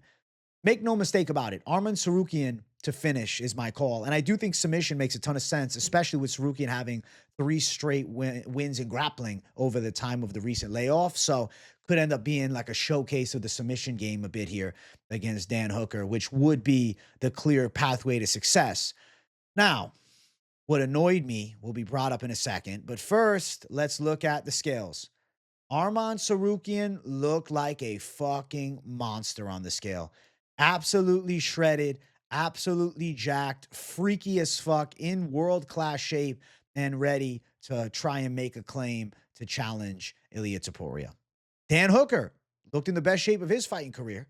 Make no mistake about it. Arman Tsarukyan to finish is my call. And I do think submission makes a ton of sense, especially with Tsarukyan having 3 straight wins in grappling over the time of the recent layoff. So could end up being like a showcase of the submission game a bit here against Dan Hooker, which would be the clear pathway to success. Now, what annoyed me will be brought up in a second. But first, let's look at the scales. Arman Tsarukyan looked like a fucking monster on the scale. Absolutely shredded, absolutely jacked, freaky as fuck, in world-class shape, and ready to try and make a claim to challenge Ilia Topuria. Dan Hooker looked in the best shape of his fighting career.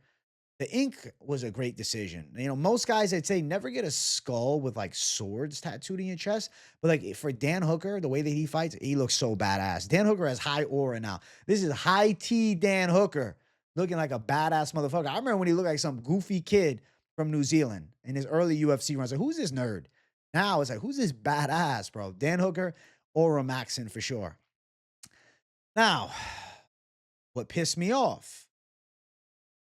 The ink was a great decision. Most guys, I'd say, never get a skull with like swords tattooed in your chest. But like for Dan Hooker, the way that he fights, he looks so badass. Dan Hooker has high aura now. This is high T Dan Hooker looking like a badass motherfucker. I remember when he looked like some goofy kid from New Zealand in his early UFC runs. Like, who's this nerd? Now it's like, who's this badass, bro? Dan Hooker, aura maxing for sure. Now, what pissed me off?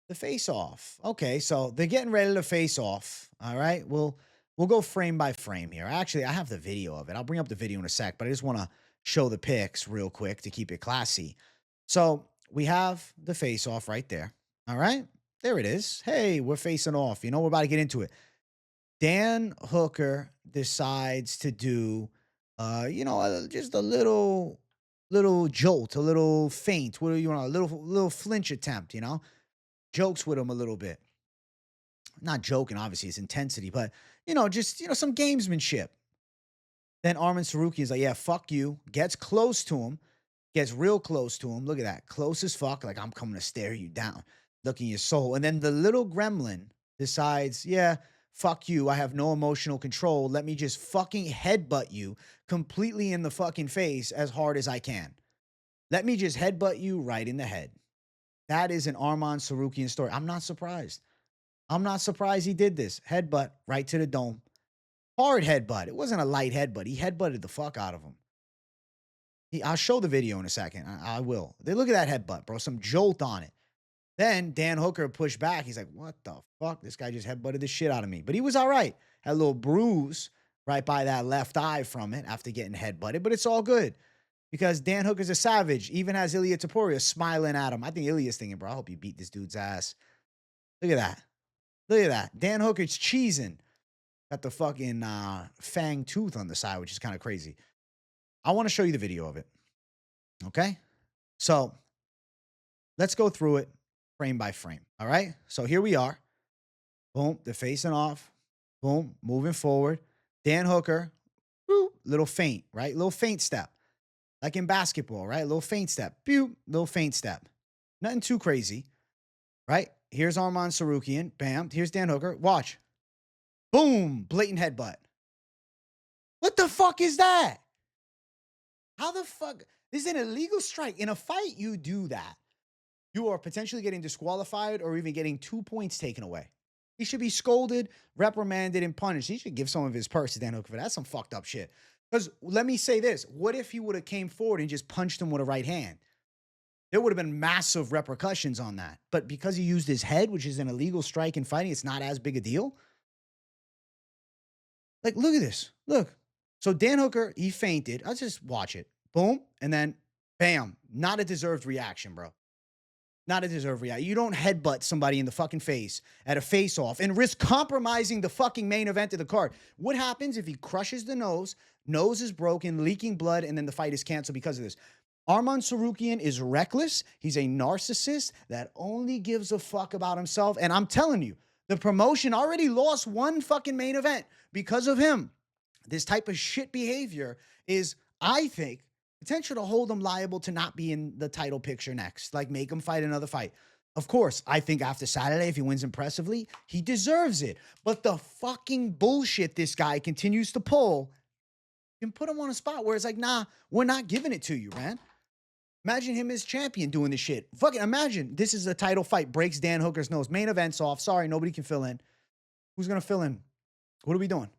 The face-off. Okay, so they're getting ready to face off. All right, we'll go frame by frame here. Actually, I have the video of it. I'll bring up the video in a sec, but I just want to show the pics real quick to keep it classy. So we have the face-off right there. All right, there it is. Hey, we're facing off. We're about to get into it. Dan Hooker decides to do, just a little jolt, a little feint. What do you want? A little flinch attempt. Jokes with him a little bit. Not joking, obviously, it's intensity, but, some gamesmanship. Then Arman Tsarukyan is like, yeah, fuck you. Gets close to him. Gets real close to him. Look at that. Close as fuck. Like, I'm coming to stare you down. Look in your soul. And then the little gremlin decides, yeah, fuck you. I have no emotional control. Let me just fucking headbutt you completely in the fucking face as hard as I can. Let me just headbutt you right in the head. That is an Arman Tsarukyan story. I'm not surprised. I'm not surprised he did this. Headbutt right to the dome. Hard headbutt. It wasn't a light headbutt. He headbutted the fuck out of him. I'll show the video in a second. I will. Look at that headbutt, bro. Some jolt on it. Then Dan Hooker pushed back. He's like, what the fuck? This guy just headbutted the shit out of me. But he was all right. Had a little bruise right by that left eye from it after getting headbutted. But it's all good. Because Dan Hooker's a savage. Even has Ilia Topuria smiling at him. I think Ilia's thinking, bro, I hope you beat this dude's ass. Look at that. Look at that. Dan Hooker's cheesing. Got the fucking fang tooth on the side, which is kind of crazy. I want to show you the video of it. Okay? So, let's go through it frame by frame. All right? So, here we are. Boom. They're facing off. Boom. Moving forward. Dan Hooker. Woo, little feint, right? Little feint step. Like in basketball, right? A little feint step. Pew, little feint step. Nothing too crazy, right? Here's Arman Tsarukyan. Bam. Here's Dan Hooker. Watch. Boom. Blatant headbutt. What the fuck is that? How the fuck? This is an illegal strike. In a fight, you do that. You are potentially getting disqualified or even getting 2 points taken away. He should be scolded, reprimanded, and punished. He should give some of his purse to Dan Hooker for that. That's some fucked up shit. Because let me say this. What if he would have came forward and just punched him with a right hand? There would have been massive repercussions on that. But because he used his head, which is an illegal strike in fighting, it's not as big a deal. Like, look at this. Look. So Dan Hooker, he feinted. I'll just watch it. Boom. And then, bam. Not a deserved reaction, bro. Not a deserved reaction. You don't headbutt somebody in the fucking face at a face-off and risk compromising the fucking main event of the card. What happens if he crushes the nose is broken, leaking blood, and then the fight is canceled because of this? Arman Tsarukyan is reckless. He's a narcissist that only gives a fuck about himself. And I'm telling you, the promotion already lost one fucking main event because of him. This type of shit behavior is I think, potential to hold him liable to not be in the title picture next. Like, make him fight another fight. Of course, I think after Saturday, if he wins impressively, he deserves it. But the fucking bullshit this guy continues to pull can put him on a spot where it's like, nah, we're not giving it to you, man. Imagine him as champion doing this shit. Fucking imagine this is a title fight, breaks Dan Hooker's nose. Main event's off. Sorry, nobody can fill in. Who's going to fill in? What are we doing?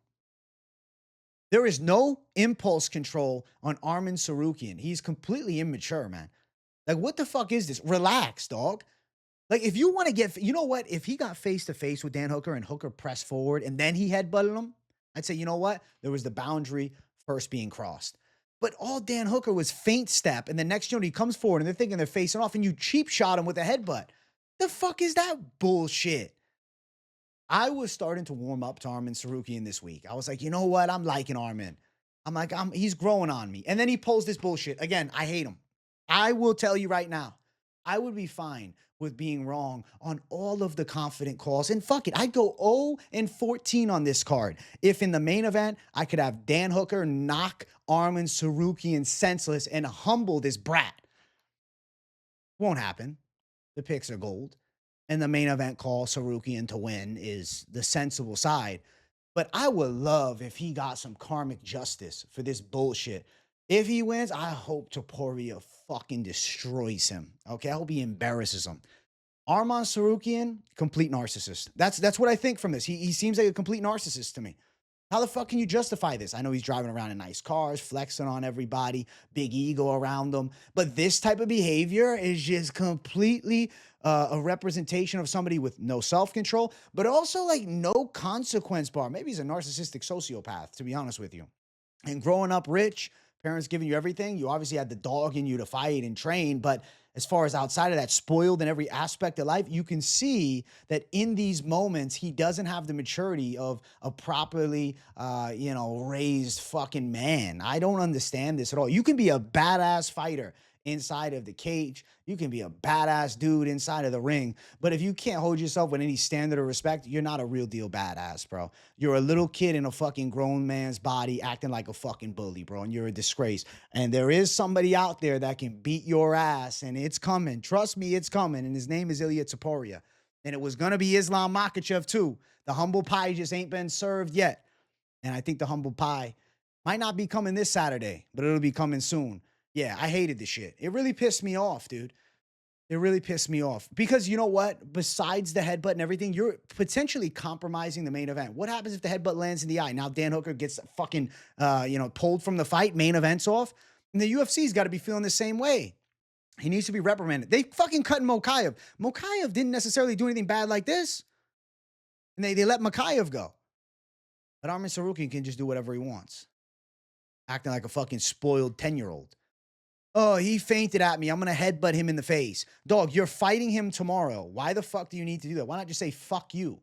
There is no impulse control on Arman Tsarukyan. He's completely immature, man. Like, what the fuck is this? Relax, dog. Like, if you want to get, you know what? If he got face-to-face with Dan Hooker and Hooker pressed forward and then he headbutted him, I'd say, you know what? There was the boundary first being crossed. But all Dan Hooker was feint step, and the next he comes forward, and they're thinking they're facing off, and you cheap shot him with a headbutt. The fuck is that bullshit? I was starting to warm up to Arman Tsarukyan this week. I was like, you know what? I'm liking Arman. I'm like, he's growing on me. And then he pulls this bullshit. Again, I hate him. I will tell you right now, I would be fine with being wrong on all of the confident calls. And fuck it, I'd go 0-14 on this card. If in the main event, I could have Dan Hooker knock Arman Tsarukyan senseless and humble this brat. Won't happen. The picks are gold. And the main event call, Tsarukyan to win, is the sensible side. But I would love if he got some karmic justice for this bullshit. If he wins, I hope Topuria fucking destroys him. Okay, I hope he embarrasses him. Arman Tsarukyan, complete narcissist. That's what I think from this. He seems like a complete narcissist to me. How the fuck can you justify this? I know he's driving around in nice cars, flexing on everybody, big ego around them. But this type of behavior is just completely a representation of somebody with no self-control, but also like no consequence bar. Maybe he's a narcissistic sociopath, to be honest with you. And growing up rich, parents giving you everything, you obviously had the dog in you to fight and train, but as far as outside of that, spoiled in every aspect of life, you can see that in these moments, he doesn't have the maturity of a properly, raised fucking man. I don't understand this at all. You can be a badass fighter inside of the cage. You can be a badass dude inside of the ring. But if you can't hold yourself with any standard of respect, you're not a real deal badass, bro. You're a little kid in a fucking grown man's body acting like a fucking bully, bro. And you're a disgrace. And there is somebody out there that can beat your ass, and it's coming. Trust me, it's coming. And his name is Ilia Topuria. And it was going to be Islam Makhachev too. The humble pie just ain't been served yet. And I think the humble pie might not be coming this Saturday, but it'll be coming soon. Yeah, I hated this shit. It really pissed me off, dude. It really pissed me off. Because you know what? Besides the headbutt and everything, you're potentially compromising the main event. What happens if the headbutt lands in the eye? Now Dan Hooker gets fucking, pulled from the fight, main event's off. And the UFC's got to be feeling the same way. He needs to be reprimanded. They fucking cut Mokaev. Mokaev didn't necessarily do anything bad like this. And they let Mokaev go. But Arman Tsarukyan can just do whatever he wants. Acting like a fucking spoiled 10-year-old. Oh, he fainted at me. I'm going to headbutt him in the face. Dog, you're fighting him tomorrow. Why the fuck do you need to do that? Why not just say, fuck you?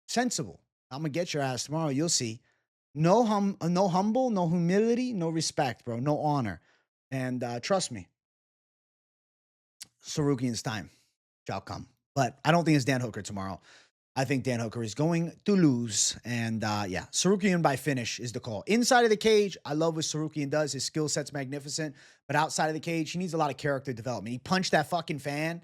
Sensible. I'm going to get your ass tomorrow. You'll see. No humble, no humility, no respect, bro. No honor. And trust me, Tsarukyan's time shall come. But I don't think it's Dan Hooker tomorrow. I think Dan Hooker is going to lose. And Tsarukyan by finish is the call. Inside of the cage, I love what Tsarukyan does. His skill set's magnificent. But outside of the cage, he needs a lot of character development. He punched that fucking fan,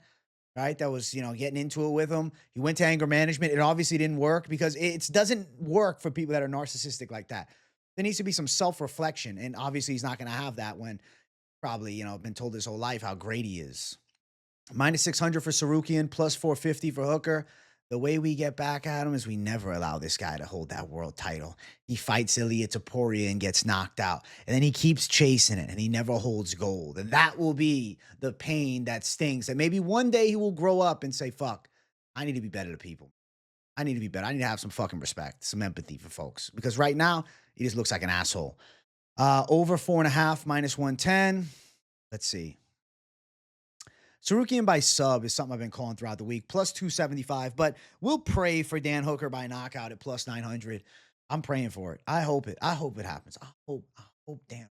right? That was, getting into it with him. He went to anger management. It obviously didn't work because it doesn't work for people that are narcissistic like that. There needs to be some self-reflection. And obviously he's not going to have that when probably, been told his whole life how great he is. Minus 600 for Tsarukyan, plus 450 for Hooker. The way we get back at him is we never allow this guy to hold that world title. He fights Ilia Topuria and gets knocked out. And then he keeps chasing it, and he never holds gold. And that will be the pain that stings. And maybe one day he will grow up and say, fuck, I need to be better to people. I need to be better. I need to have some fucking respect, some empathy for folks. Because right now, he just looks like an asshole. Over 4.5, minus 110. Let's see. Tsarukyan by sub is something I've been calling throughout the week. Plus 275, but we'll pray for Dan Hooker by knockout at plus 900. I'm praying for it. I hope it happens. I hope Dan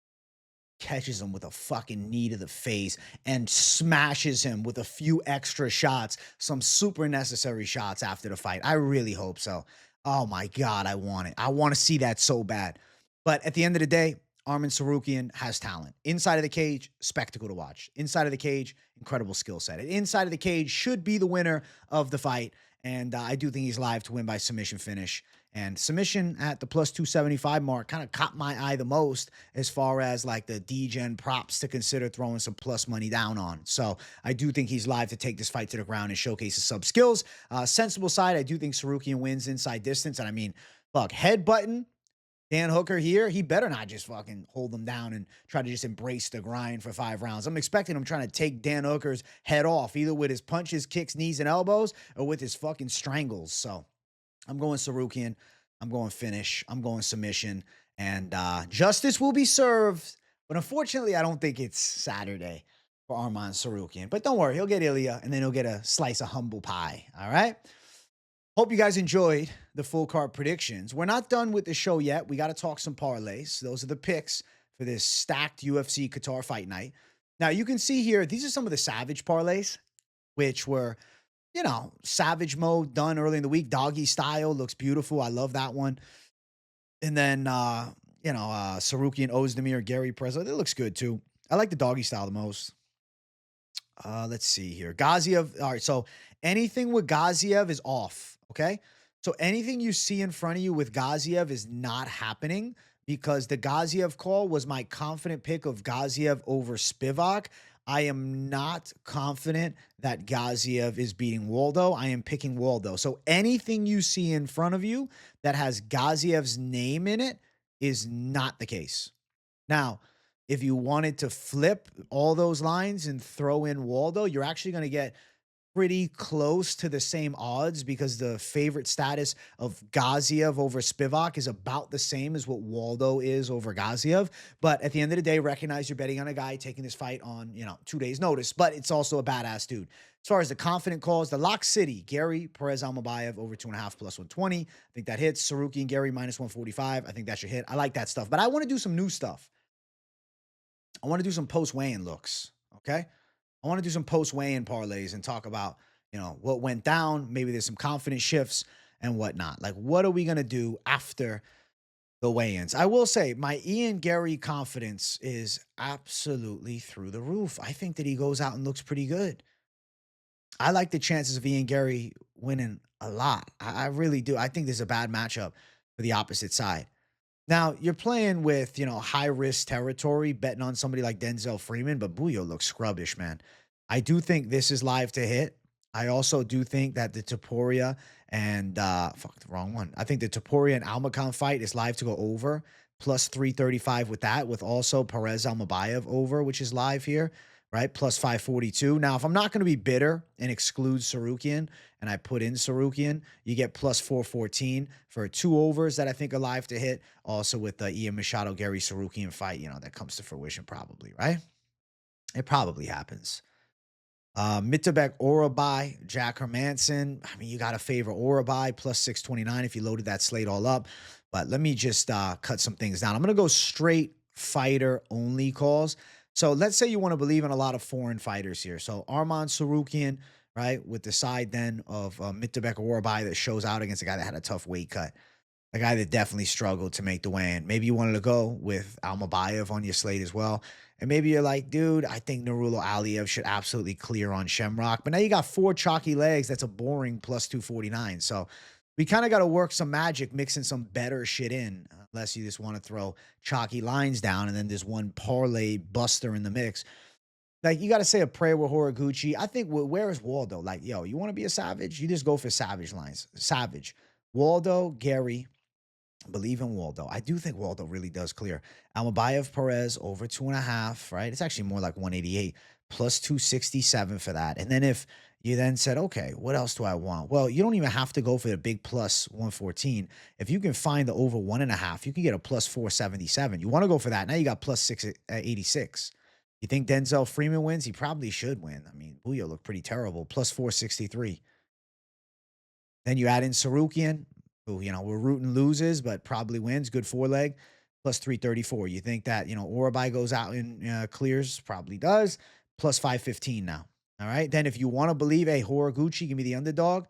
catches him with a fucking knee to the face and smashes him with a few extra shots, some super necessary shots after the fight. I really hope so. Oh my God, I want it. I want to see that so bad. But at the end of the day, Arman Tsarukyan has talent. Inside of the cage, spectacle to watch. Inside of the cage, incredible skill set. And inside of the cage should be the winner of the fight. And I do think he's live to win by submission finish. And submission at the plus 275 mark kind of caught my eye the most as far as like the D-Gen props to consider throwing some plus money down on. So I do think he's live to take this fight to the ground and showcase his sub skills. Sensible side, I do think Tsarukyan wins inside distance. And I mean, fuck, headbutting Dan Hooker here, he better not just fucking hold them down and try to just embrace the grind for 5 rounds. I'm expecting him trying to take Dan Hooker's head off, either with his punches, kicks, knees, and elbows, or with his fucking strangles. So I'm going Tsarukyan. I'm going finish. I'm going submission. And justice will be served. But unfortunately, I don't think it's Saturday for Arman Tsarukyan. But don't worry, he'll get Ilya, and then he'll get a slice of humble pie. All right? Hope you guys enjoyed the full card predictions. We're not done with the show yet. We got to talk some parlays. Those are the picks for this stacked UFC Qatar fight night. Now, you can see here, these are some of the Savage parlays, which were, you know, Savage mode done early in the week. Doggy style looks beautiful. I love that one. And then, Tsarukyan, Oezdemir, Garry, Perez. It looks good, too. I like the doggy style the most. Let's see here. Gaziev. All right, so anything with Gaziev is off. Okay, so anything you see in front of you with Gaziev is not happening because the Gaziev call was my confident pick of Gaziev over Spivac. I am not confident that Gaziev is beating Waldo. I am picking Waldo. So anything you see in front of you that has Gaziev's name in it is not the case. Now, if you wanted to flip all those lines and throw in Waldo, you're actually going to get pretty close to the same odds because the favorite status of Gaziev over Spivac is about the same as what Waldo is over Gaziev. But at the end of the day, recognize you're betting on a guy taking this fight on, 2 days notice, but it's also a badass dude. As far as the confident calls, the Lock City, Garry, Perez, Almabayev over 2.5 plus 120. I think that hits. Tsarukyan, Garry minus 145. I think that should hit. I like that stuff, but I want to do some new stuff. I want to do some post weigh-in looks. Okay. I want to do some post weigh-in parlays and talk about, what went down. Maybe there's some confidence shifts and whatnot. Like, what are we going to do after the weigh-ins? I will say my Ian Garry confidence is absolutely through the roof. I think that he goes out and looks pretty good. I like the chances of Ian Garry winning a lot. I really do. I think there's a bad matchup for the opposite side. Now, you're playing with, high-risk territory, betting on somebody like Denzel Freeman, but Bujło looks scrubbish, man. I do think this is live to hit. I also do think that the Topuria and, the wrong one. I think the Topuria and Almakhan fight is live to go over, plus 335 with that, with also Perez Almabayev over, which is live here, right? Plus 542. Now, if I'm not going to be bitter and exclude Tsarukyan, and I put in Tsarukyan, you get plus 414 for 2 overs that I think are live to hit. Also with the Ian Machado Garry Tsarukyan fight, that comes to fruition probably, right? It probably happens. Mitterbeck, Orolbai, Jack Hermansson. I mean, you got to favor Orolbai plus 629 if you loaded that slate all up. But let me just cut some things down. I'm going to go straight fighter only calls. So let's say you want to believe in a lot of foreign fighters here. So Arman Tsarukyan, right, with the side then of Mitterbeck Orolbai that shows out against a guy that had a tough weight cut. A guy that definitely struggled to make the weigh-in. Maybe you wanted to go with Almabayev on your slate as well. And maybe you're like, dude, I think Nurullo Aliev should absolutely clear on Shamrock. But now you got 4 chalky legs. That's a boring plus 249. So we kind of got to work some magic, mixing some better shit in, unless you just want to throw chalky lines down and then there's one parlay buster in the mix. Like, you got to say a prayer with Horiguchi. I think, where is Waldo? Like, yo, you want to be a savage? You just go for savage lines. Savage. Waldo, Garry. Believe in Waldo. I do think Waldo really does clear. Almabayev, Perez over 2.5, right? It's actually more like 188 plus 267 for that. And then if you then said, okay, what else do I want? Well, you don't even have to go for the big plus 114. If you can find the over 1.5, you can get a plus 477. You want to go for that. Now you got plus 686. You think Denzel Freeman wins? He probably should win. I mean, Bujło looked pretty terrible. Plus 463. Then you add in Tsarukyan, who, we're rooting loses, but probably wins. Good 4-leg, plus 334. You think that, Orolbai goes out and clears? Probably does. Plus 515 now. All right. Then if you want to believe, hey, Horiguchi, give me the underdog,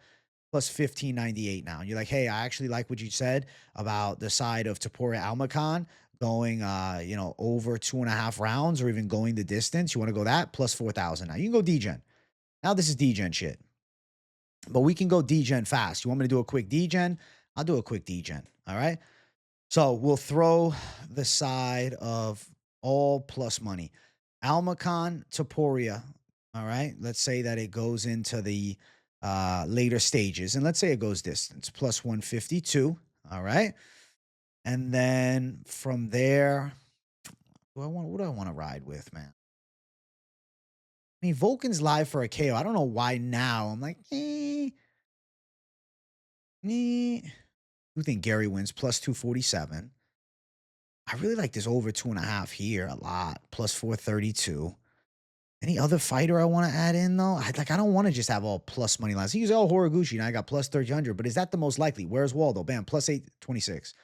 plus 1598 now. And you're like, hey, I actually like what you said about the side of Topuria Almakhan. going, over 2.5 rounds or even going the distance, you want to go that, plus 4,000. Now, you can go degen. Now, this is degen shit. But we can go degen fast. You want me to do a quick degen? I'll do a quick degen, all right? So, we'll throw the side of all plus money. Almakhan, Topuria, all right? Let's say that it goes into the later stages. And let's say it goes distance, plus 152, all right? And then from there, what do I want to ride with, man? I mean, Volkan's live for a KO. I don't know why now. I'm like, Who think Garry wins? Plus 247. I really like this over 2.5 here a lot. Plus 432. Any other fighter I want to add in, though? I don't want to just have all plus money lines. He's all Horiguchi, and I got plus 300. But is that the most likely? Where's Waldo? Bam, plus 826.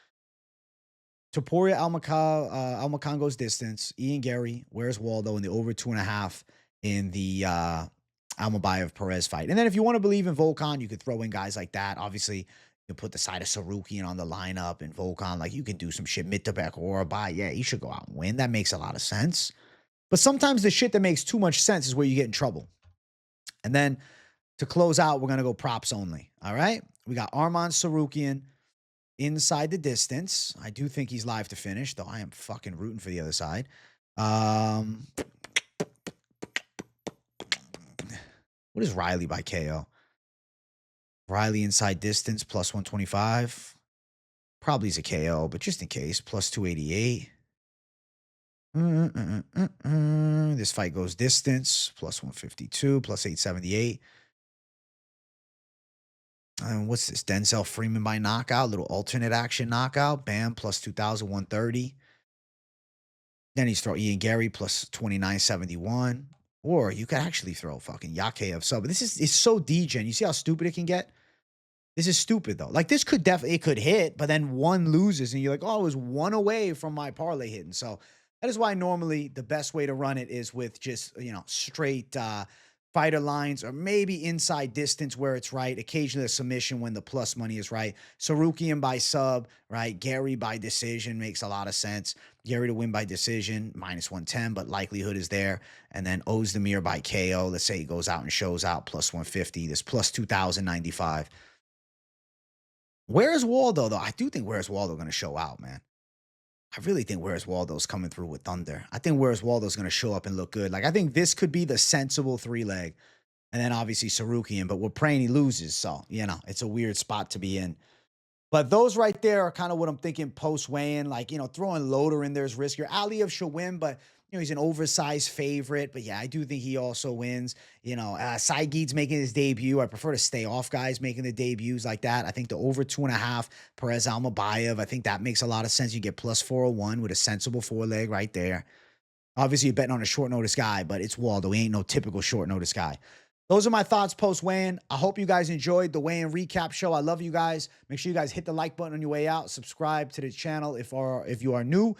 Topuria, Almakhan goes distance. Ian Garry, where's Waldo in the over 2.5 in the Almabayev Perez fight. And then if you want to believe in Volkan, you could throw in guys like that. Obviously, you can put the side of Tsarukyan on the lineup and Volkan. Like, you can do some shit. Mittabek or Orolbai. Yeah, he should go out and win. That makes a lot of sense. But sometimes the shit that makes too much sense is where you get in trouble. And then to close out, we're going to go props only. All right? We got Arman Tsarukyan inside the distance. I do think he's live to finish, though I am fucking rooting for the other side. What is Riley by KO? Riley inside distance, plus 125. Probably is a KO, but just in case, plus 288. This fight goes distance, plus 152, plus 878. What's this? Denzel Freeman by knockout, little alternate action knockout. Bam, plus 2,130. Then he's throw Ian Garry plus 2971. Or you could actually throw fucking Yakhyaev sub. But it's so degen. You see how stupid it can get? This is stupid, though. Like, this could definitely, it could hit, but then one loses, and you're like, oh, it was one away from my parlay hitting. So that is why normally the best way to run it is with just, straight fighter lines, or maybe inside distance where it's right. Occasionally a submission when the plus money is right. Tsarukyan by sub, right? Garry by decision makes a lot of sense. Garry to win by decision, minus 110, but likelihood is there. And then Oezdemir by KO. Let's say he goes out and shows out, plus 150. This plus 2,095. Where's Waldo, though? I do think Where's Waldo going to show out, man. I really think Where's Waldo's coming through with thunder. I think Where's Waldo's going to show up and look good. Like, I think this could be the sensible 3-leg. And then obviously Tsarukyan, but we're praying he loses. So, it's a weird spot to be in. But those right there are kind of what I'm thinking post weigh-in. Like, throwing Loder in there is riskier. Aliev should win, but he's an oversized favorite. But yeah, I do think he also wins. Saigid's making his debut. I prefer to stay off guys making the debuts like that. I think the over 2.5, Perez Almabayev, I think that makes a lot of sense. You get plus 401 with a sensible 4-leg right there. Obviously, you're betting on a short notice guy, but it's Waldo. He ain't no typical short notice guy. Those are my thoughts post weigh-in. I hope you guys enjoyed the weigh-in recap show. I love you guys. Make sure you guys hit the like button on your way out. Subscribe to the channel if you are new.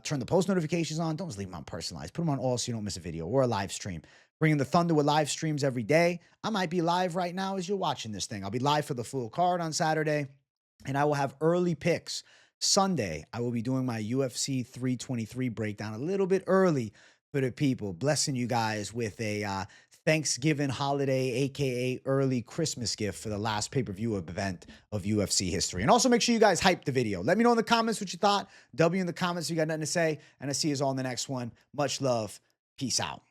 Turn the post notifications on. Don't just leave them on personalized. Put them on all so you don't miss a video or a live stream. Bringing the thunder with live streams every day. I might be live right now as you're watching this thing. I'll be live for the full card on Saturday, and I will have early picks. Sunday, I will be doing my UFC 323 breakdown a little bit early for the people. Blessing you guys with a Thanksgiving holiday, aka early Christmas gift for the last pay-per-view event of UFC history. And also make sure you guys hype the video. Let me know in the comments what you thought. W in the comments if you got nothing to say. And I see you all in the next one. Much love. Peace out.